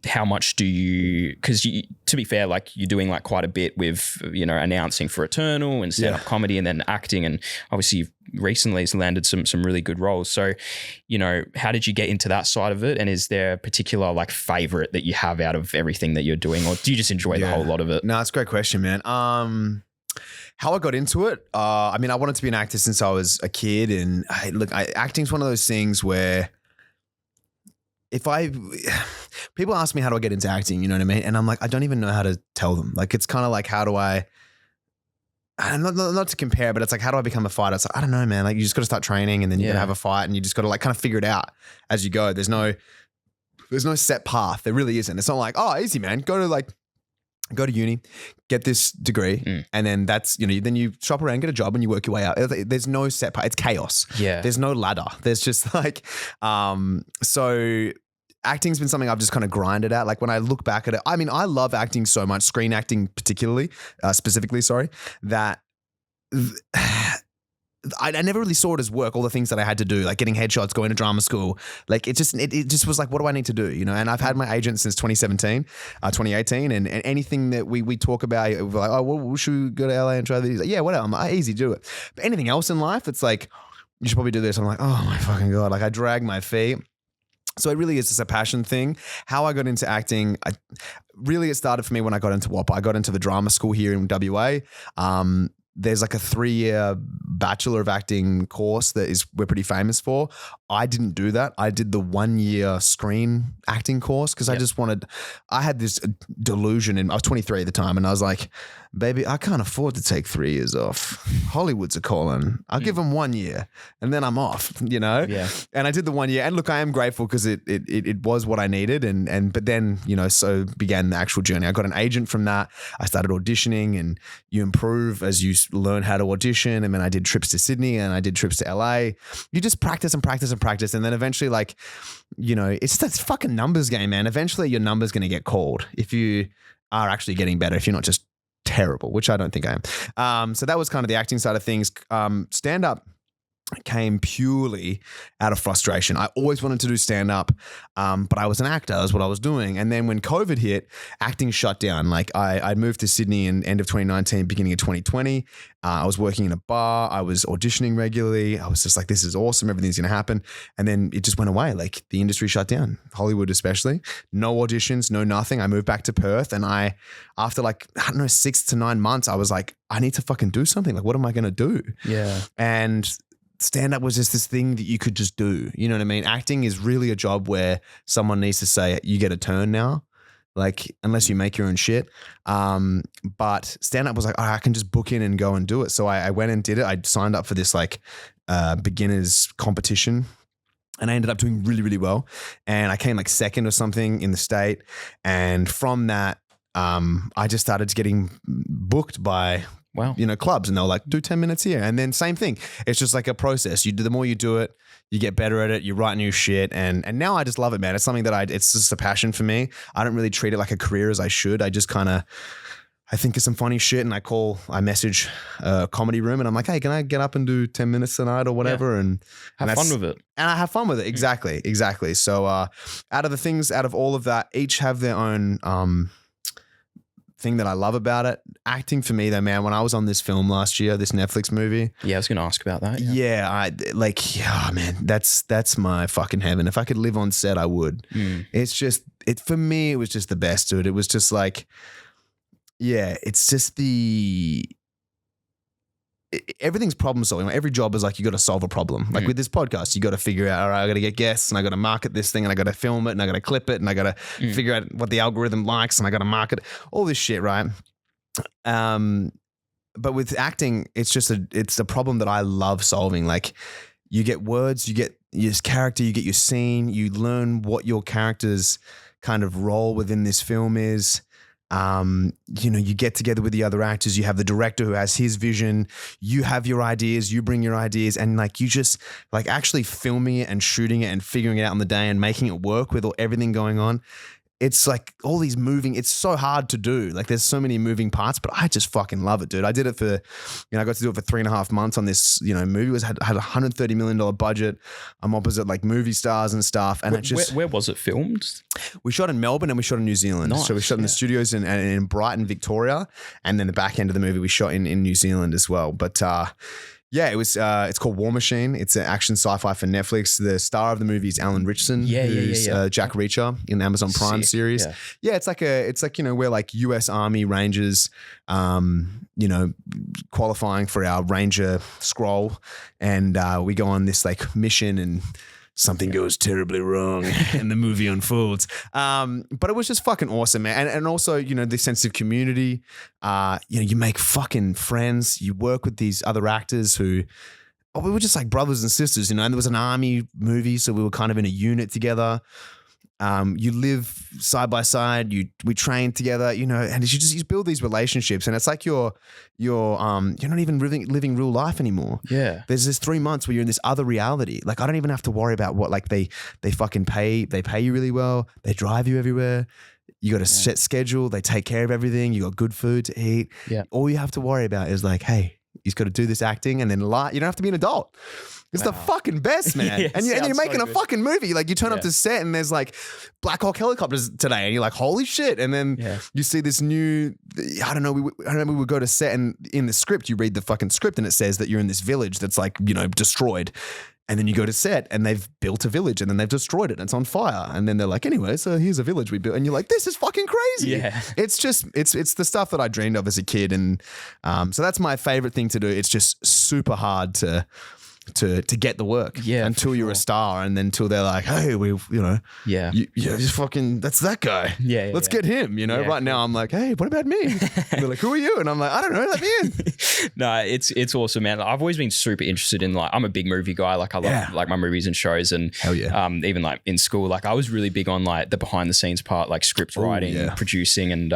how much do you, because to be fair, like you're doing like quite a bit with, announcing for Eternal and stand-up comedy and then acting, and obviously you've recently landed some really good roles. So, how did you get into that side of it? And is there a particular like favorite that you have out of everything that you're doing, or do you just enjoy the whole lot of it? No, it's a great question, man. How I got into it, I wanted to be an actor since I was a kid, and acting's one of those things where people ask me how do I get into acting, you know what I mean? And I'm like, I don't even know how to tell them. Like, it's kind of like, how do not to compare, but it's like, how do I become a fighter? It's like, I don't know, man. Like, you just got to start training, and then you're going to have a fight, and you just got to like kind of figure it out as you go. There's no set path. There really isn't. It's not like, oh, easy, man. Go to uni, get this degree, and then that's, then you shop around, get a job, and you work your way out. There's no set path. It's chaos. Yeah. There's no ladder. There's just like, so acting's been something I've just kind of grinded at. Like when I look back at it, I love acting so much, screen acting specifically, that I never really saw it as work, all the things that I had to do, like getting headshots, going to drama school. Like it just was like, what do I need to do? And I've had my agent since 2018, and anything that we talk about, we're like, oh, well, should we go to LA and try these? Like, yeah, whatever. I'm like, easy, do it. But anything else in life, it's like, you should probably do this. I'm like, oh my fucking God. Like I drag my feet. So it really is just a passion thing. How I got into acting, it started for me when I got into WAPA. I got into the drama school here in WA. There's like a 3-year Bachelor of Acting course that we're pretty famous for. I didn't do that. I did the 1-year screen acting course because I had this delusion, and I was 23 at the time, and I was like, baby, I can't afford to take 3 years off. Hollywood's a calling. I'll give them 1 year and then I'm off, Yeah. And I did the 1 year, and look, I am grateful because it was what I needed. But then, so began the actual journey. I got an agent from that. I started auditioning, and you improve as you learn how to audition. And then I did trips to Sydney and I did trips to LA. You just practice and practice and practice. And then eventually, like, it's that fucking numbers game, man. Eventually your number's going to get called if you are actually getting better, if you're not just terrible, which I don't think I am. So that was kind of the acting side of things. Stand-up came purely out of frustration. I always wanted to do stand-up, but I was an actor. That's what I was doing. And then when COVID hit, acting shut down. Like I'd moved to Sydney in end of 2019, beginning of 2020. I was working in a bar. I was auditioning regularly. I was just like, this is awesome. Everything's going to happen. And then it just went away. Like the industry shut down, Hollywood especially. No auditions, no nothing. I moved back to Perth, and after 6 to 9 months, I was like, I need to fucking do something. Like, what am I going to do? Yeah. And stand-up was just this thing that you could just do. You know what I mean? Acting is really a job where someone needs to say, you get a turn now. Like, unless you make your own shit. But stand-up was like, I can just book in and go and do it. So I went and did it. I signed up for this beginners competition, and I ended up doing really, really well. And I came like second or something in the state. And from that, I just started getting booked by clubs, and they'll like, do 10 minutes here. And then same thing. It's just like a process. The more you do it, you get better at it. You write new shit. And now I just love it, man. It's something that it's just a passion for me. I don't really treat it like a career as I should. I just I think of some funny shit, and I message a comedy room, and I'm like, hey, can I get up and do 10 minutes tonight or whatever? Yeah. And have fun with it. And I have fun with it. Exactly. So out of all of that, each have their own thing that I love about it. Acting for me though, man, when I was on this film last year, this Netflix movie. Yeah, I was going to ask about that. Man, that's my fucking heaven. If I could live on set, I would. It's just, for me, it was just the best, dude. It was just like, it's just everything's problem solving. Like every job is like, you got to solve a problem. Like with this podcast, you got to figure out, all right, I got to get guests, and I got to market this thing, and I got to film it, and I got to clip it, and I got to figure out what the algorithm likes, and I got to market all this shit, right? But with acting, it's a problem that I love solving. Like you get words, you get your character, you get your scene, you learn what your character's kind of role within this film is. You get together with the other actors, you have the director who has his vision, you have your ideas, you bring your ideas, and like you just like actually filming it and shooting it and figuring it out on the day and making it work with everything going on. it's like all these moving, it's so hard to do. Like there's so many moving parts, but I just fucking love it, dude. I did it for, I got to do it for 3.5 months on this, movie. It had a $130 million budget. I'm opposite like movie stars and stuff. And where was it filmed? We shot in Melbourne and we shot in New Zealand. Nice, so we shot in the studios in Brighton, Victoria. And then the back end of the movie we shot in New Zealand as well. But, yeah, it was. It's called War Machine. It's an action sci-fi for Netflix. The star of the movie is Alan Richardson, who's Jack Reacher in the Amazon Prime series. Yeah, it's like we're like U.S. Army Rangers, qualifying for our Ranger scroll, and we go on this like mission and something goes terribly wrong and the movie unfolds. But it was just fucking awesome, man. And also, the sense of community, you make fucking friends. You work with these other actors who, we were just like brothers and sisters, and there was an army movie. So we were kind of in a unit together. You live side by side, we train together, and you build these relationships, and it's like you're not even living real life anymore. Yeah. There's this 3 months where you're in this other reality. Like I don't even have to worry about what, like they fucking pay you really well. They drive you everywhere. You got a set schedule. They take care of everything. You got good food to eat. Yeah. All you have to worry about is like, hey, you've got to do this acting and then lie. You don't have to be an adult. It's the fucking best, man. and you're making a fucking movie. Like you turn up to set and there's like Black Hawk helicopters today, and you're like, holy shit. And then you see this new, I don't know, we would go to set, and in the script, you read the fucking script and it says that you're in this village that's like, destroyed. And then you go to set and they've built a village and then they've destroyed it and it's on fire. And then they're like, anyway, so here's a village we built. And you're like, this is fucking crazy. Yeah. It's just, it's the stuff that I dreamed of as a kid. And so that's my favorite thing to do. It's just super hard to get the work until you're a star, and then until they're like, hey, just fucking, that's that guy. Let's get him, right now I'm like, hey, what about me? And they're like, who are you? And I'm like, I don't know, let me in. No, it's awesome, man. I've always been super interested in, like, I'm a big movie guy. Like I love like my movies and shows, and hell yeah. Even like in school, like I was really big on like the behind the scenes part, like script writing, producing, and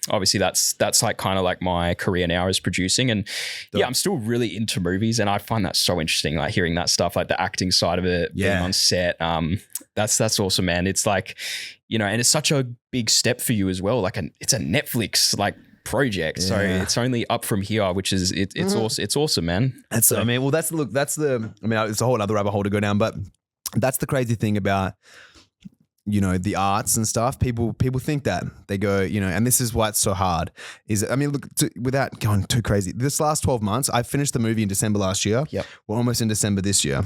obviously that's like kind of like my career now is producing, and I'm still really into movies, and I find that so interesting. Like hearing that stuff, like the acting side of it, being on set, that's awesome, man. It's like, and it's such a big step for you as well. Like it's a Netflix like project, so it's only up from here, which is it's awesome. It's awesome, man. It's a whole other rabbit hole to go down, but that's the crazy thing about the arts and stuff. People think that they go, and this is why it's so hard is, without going too crazy, this last 12 months, I finished the movie in December last year. Yep. We're almost in December this year.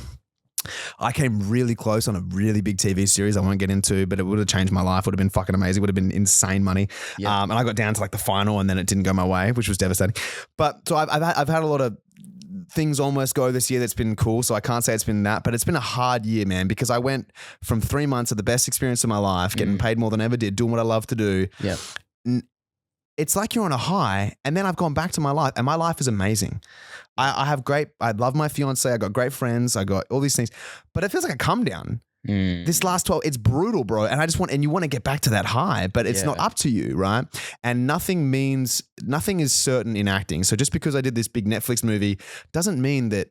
I came really close on a really big TV series I won't get into, but it would have changed my life. Would have been fucking amazing. Would have been insane money. Yep. And I got down to like the final, and then it didn't go my way, which was devastating. But so I've had a lot of things almost go this year that's been cool, so I can't say it's been that, but it's been a hard year, man, because I went from 3 months of the best experience of my life, getting paid more than I ever did, doing what I love to do. Yeah. It's like you're on a high, and then I've gone back to my life, and my life is amazing. I love my fiance, I got great friends, I got all these things, but it feels like a come down. This last 12, it's brutal, bro. And you want to get back to that high, but it's not up to you, right? And nothing is certain in acting. So just because I did this big Netflix movie doesn't mean that,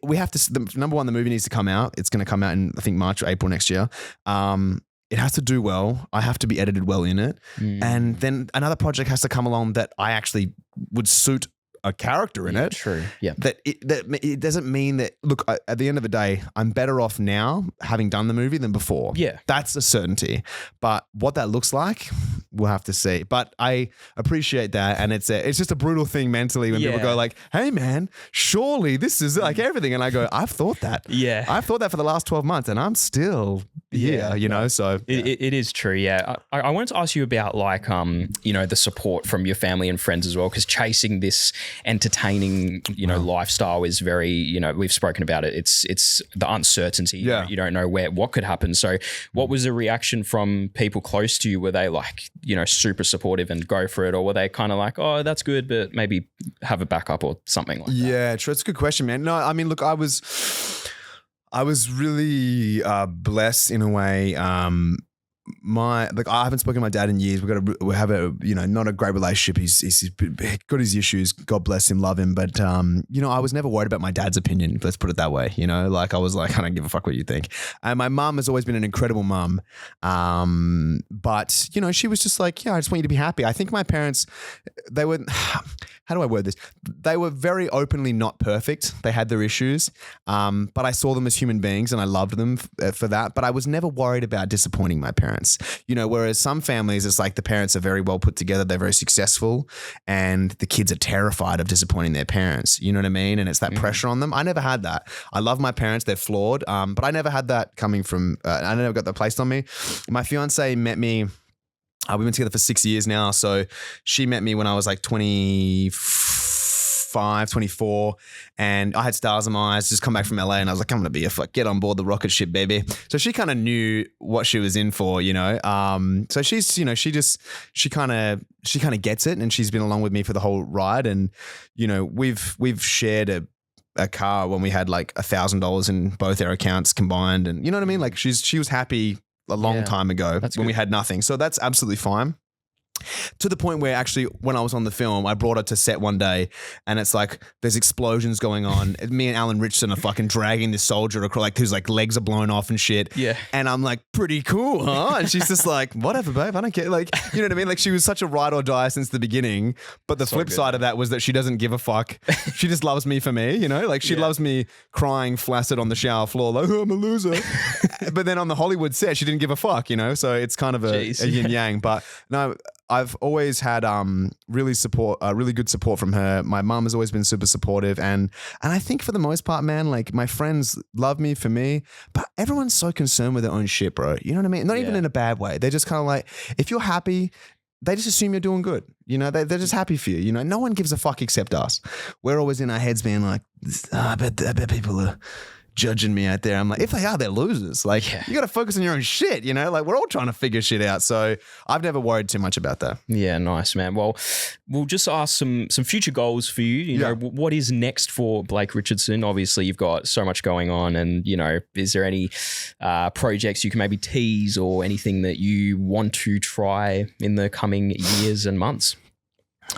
we have to, number one, the movie needs to come out. It's going to come out in, I think, March or April next year. It has to do well. I have to be edited well in it. And then another project has to come along that I actually would suit a character in it. True. Yeah. That it doesn't mean that, look, at the end of the day, I'm better off now having done the movie than before. Yeah. That's a certainty. But what that looks like, we'll have to see. But I appreciate that. And it's just a brutal thing mentally when people go like, hey man, surely this is like everything. And I go, I've thought that. Yeah. I've thought that for the last 12 months and I'm still here, so. It is true. Yeah. I wanted to ask you about like, the support from your family and friends as well, because chasing this entertaining, lifestyle is very, we've spoken about it. It's the uncertainty. Yeah. You don't know what could happen. So what was the reaction from people close to you? Were they like, super supportive and go for it? Or were they kind of like, oh, that's good, but maybe have a backup or something like that? Yeah, true. It's a good question, man. No, I mean, look, I was really blessed in a way. I haven't spoken to my dad in years. We have a not a great relationship. He's got his issues. God bless him, love him. But I was never worried about my dad's opinion. Let's put it that way. I was like, I don't give a fuck what you think. And my mum has always been an incredible mum. But she was just like, yeah, I just want you to be happy. I think my parents, they were. How do I word this? They were very openly not perfect. They had their issues, but I saw them as human beings and I loved them for that. But I was never worried about disappointing my parents. Whereas some families, it's like the parents are very well put together, they're very successful, and the kids are terrified of disappointing their parents. You know what I mean? And it's that pressure on them. I never had that. I love my parents. They're flawed, but I never had that coming from, I never got that placed on me. My fiance met me. We've been together for 6 years now. So she met me when I was like 25, 24, and I had stars in my eyes, just come back from LA, and I was like, I'm going to be get on board the rocket ship, baby. So she kind of knew what she was in for, So she's, she kind of gets it, and she's been along with me for the whole ride. And, we've shared a car when we had like $1,000 in both our accounts combined. And you know what I mean? Like she was happy a long time ago when we had nothing. So that's absolutely fine. To the point where actually when I was on the film, I brought her to set one day and it's like there's explosions going on. Me and Alan Richardson are fucking dragging this soldier across, whose legs are blown off and shit. Yeah. And I'm like, pretty cool, huh? And she's just like, whatever, babe, I don't care. You know what I mean? Like she was such a ride or die since the beginning. But the flip side of that was that she doesn't give a fuck. She just loves me for me, she loves me crying flaccid on the shower floor, like, oh, I'm a loser. But then on the Hollywood set, she didn't give a fuck, So it's kind of a yin yang. But no, I've always had really good support from her. My mum has always been super supportive, and I think for the most part, man, like my friends love me for me, but everyone's so concerned with their own shit, bro. You know what I mean? Not even in a bad way. They're just kind of like, if you're happy, they just assume you're doing good. They're just happy for you. No one gives a fuck except us. We're always in our heads being like, I bet people are judging me out there. I'm like, if they are, they're losers. Like, you got to focus on your own shit, Like, we're all trying to figure shit out. So I've never worried too much about that. Yeah, nice, man. Well, we'll just ask some future goals for you. You know, what is next for Blake Richardson? Obviously, you've got so much going on, and is there any projects you can maybe tease or anything that you want to try in the coming years and months?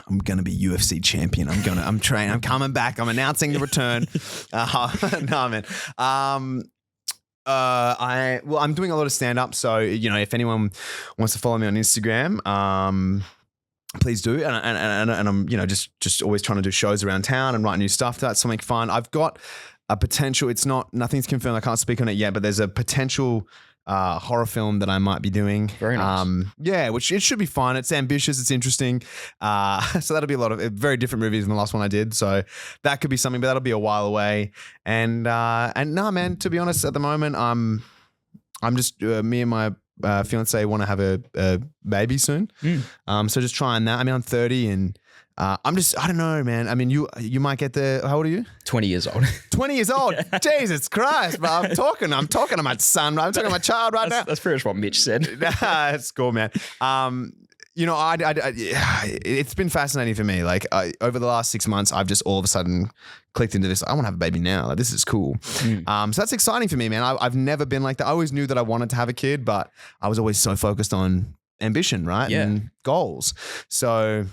I'm going to be UFC champion. I'm training. I'm coming back. I'm announcing the return. No, man. I'm doing a lot of stand up. So, if anyone wants to follow me on Instagram, please do. And I'm, just always trying to do shows around town and write new stuff. That's something fun. I've got a potential. Nothing's confirmed. I can't speak on it yet, but there's a potential horror film that I might be doing. Very nice. Which it should be fun. It's ambitious. It's interesting. So that'll be a lot of very different movies than the last one I did. So that could be something, but that'll be a while away. And no, man, to be honest, at the moment, I'm just, me and my fiance want to have a baby soon. So just trying that. I mean, I'm 30 and I don't know, man. I mean, you might get how old are you? 20 years old. 20 years old? Jesus Christ, bro. I'm talking to my son. I'm talking to my child right now. That's pretty much what Mitch said. That's cool, man. It's been fascinating for me. Like over the last 6 months, I've just all of a sudden clicked into this. I want to have a baby now. Like, this is cool. So that's exciting for me, man. I've never been like that. I always knew that I wanted to have a kid, but I was always so focused on ambition, right? Yeah. And goals. So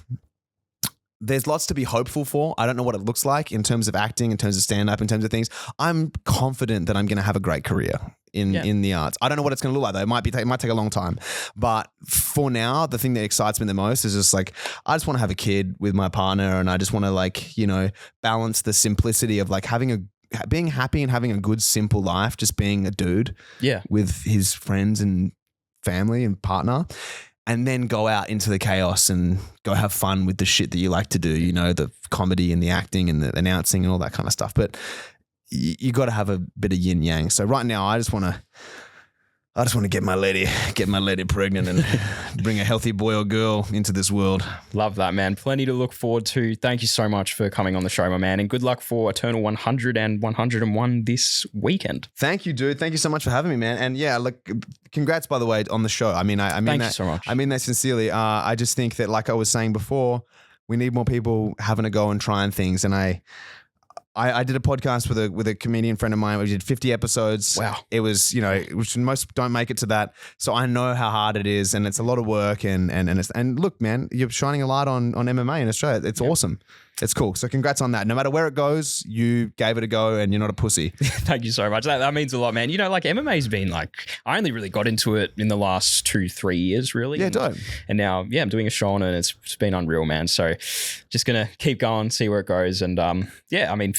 there's lots to be hopeful for. I don't know what it looks like in terms of acting, in terms of stand-up, in terms of things. I'm confident that I'm going to have a great career in the arts. I don't know what it's going to look like though. It might take a long time. But for now, the thing that excites me the most is just like, I just want to have a kid with my partner, and I just want to balance the simplicity of like being happy and having a good, simple life, just being a dude with his friends and family and partner. And then go out into the chaos and go have fun with the shit that you like to do, the comedy and the acting and the announcing and all that kind of stuff. But you got to have a bit of yin yang. So right now, I just want to get my lady pregnant and bring a healthy boy or girl into this world. Love that, man. Plenty to look forward to. Thank you so much for coming on the show, my man. And good luck for Eternal 100 and 101 this weekend. Thank you, dude. Thank you so much for having me, man. And yeah, look, congrats, by the way, on the show. I mean Thank that you so much. I mean that sincerely. I just think that, like I was saying before, we need more people having a go and trying things. And I did a podcast with a comedian friend of mine. We did 50 episodes. Wow. It was, which most don't make it to that. So I know how hard it is, and it's a lot of work. And look, man, you're shining a light on MMA in Australia. It's awesome. It's cool. So congrats on that. No matter where it goes, you gave it a go and you're not a pussy. Thank you so much. That means a lot, man. Like MMA's been I only really got into it in the last 2-3 years, really. Yeah, dope. And now, I'm doing a show on it and it's been unreal, man. So just going to keep going, see where it goes. And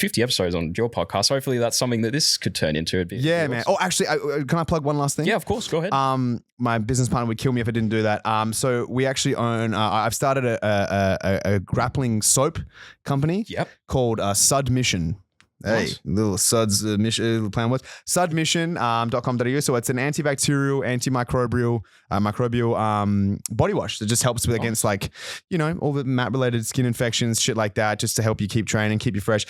50 episodes on your podcast. Hopefully that's something that this could turn into. Yeah, man. Oh, actually, can I plug one last thing? Yeah, of course. Go ahead. My business partner would kill me if I didn't do that. So we actually own, I've started a grappling soap company called Submission. Hey, Nice. little suds mission plan was submission.com.au. So it's an antibacterial, microbial body wash that just helps with against all the mat related skin infections, shit like that, just to help you keep training, keep you fresh.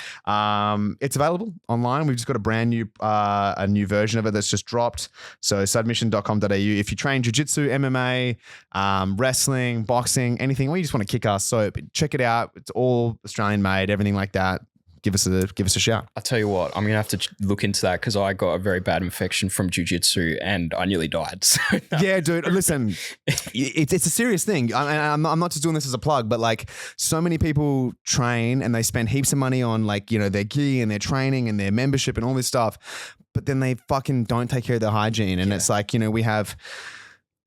It's available online. We've just got a brand new version of it that's just dropped. So submission.com.au. If you train jiu-jitsu, MMA, wrestling, boxing, anything, or you just want to kick ass soap, check it out. It's all Australian made, everything like that. Give us a shout. I'll tell you what, I'm going to have to look into that because I got a very bad infection from jiu-jitsu and I nearly died. So, Yeah, dude, listen, it's a serious thing. I'm not just doing this as a plug, but so many people train and they spend heaps of money on their gear and their training and their membership and all this stuff, but then they fucking don't take care of their hygiene. And it's we have...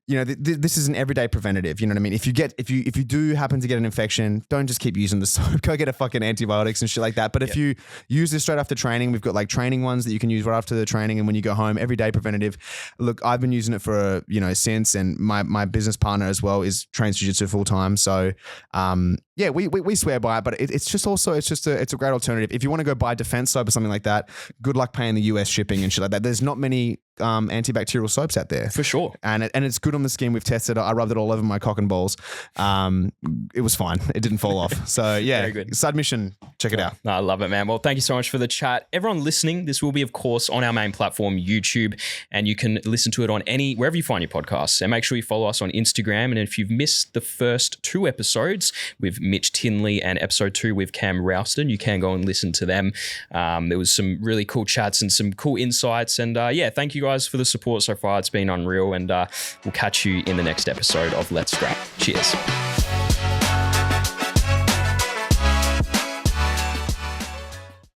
this is an everyday preventative. You know what I mean? If you do happen to get an infection, don't just keep using the soap. Go get a fucking antibiotics and shit like that. But if you use this straight after training, we've got training ones that you can use right after the training and when you go home, everyday preventative. Look, I've been using it for since, and my business partner as well trains jiu-jitsu full time. So we swear by it, but it's a great alternative. If you want to go buy defense soap or something like that, good luck paying the US shipping and shit like that. There's not many antibacterial soaps out there for sure, and it's good on the skin. We've tested it. I rubbed it all over my cock and balls. It was fine. It didn't fall off. So yeah, very good. Submission, check it out. No, I love it, man. Well, thank you so much for the chat. Everyone listening, this will be, of course, on our main platform, YouTube, and you can listen to it on wherever you find your podcasts. And make sure you follow us on Instagram. And if you've missed the first 2 episodes with Mitch Tinley and episode 2 with Cam Rouston, you can go and listen to them. There was some really cool chats and some cool insights. And thank you guys for the support so far. It's been unreal. And we'll catch you in the next episode of Let's Scrap. Cheers.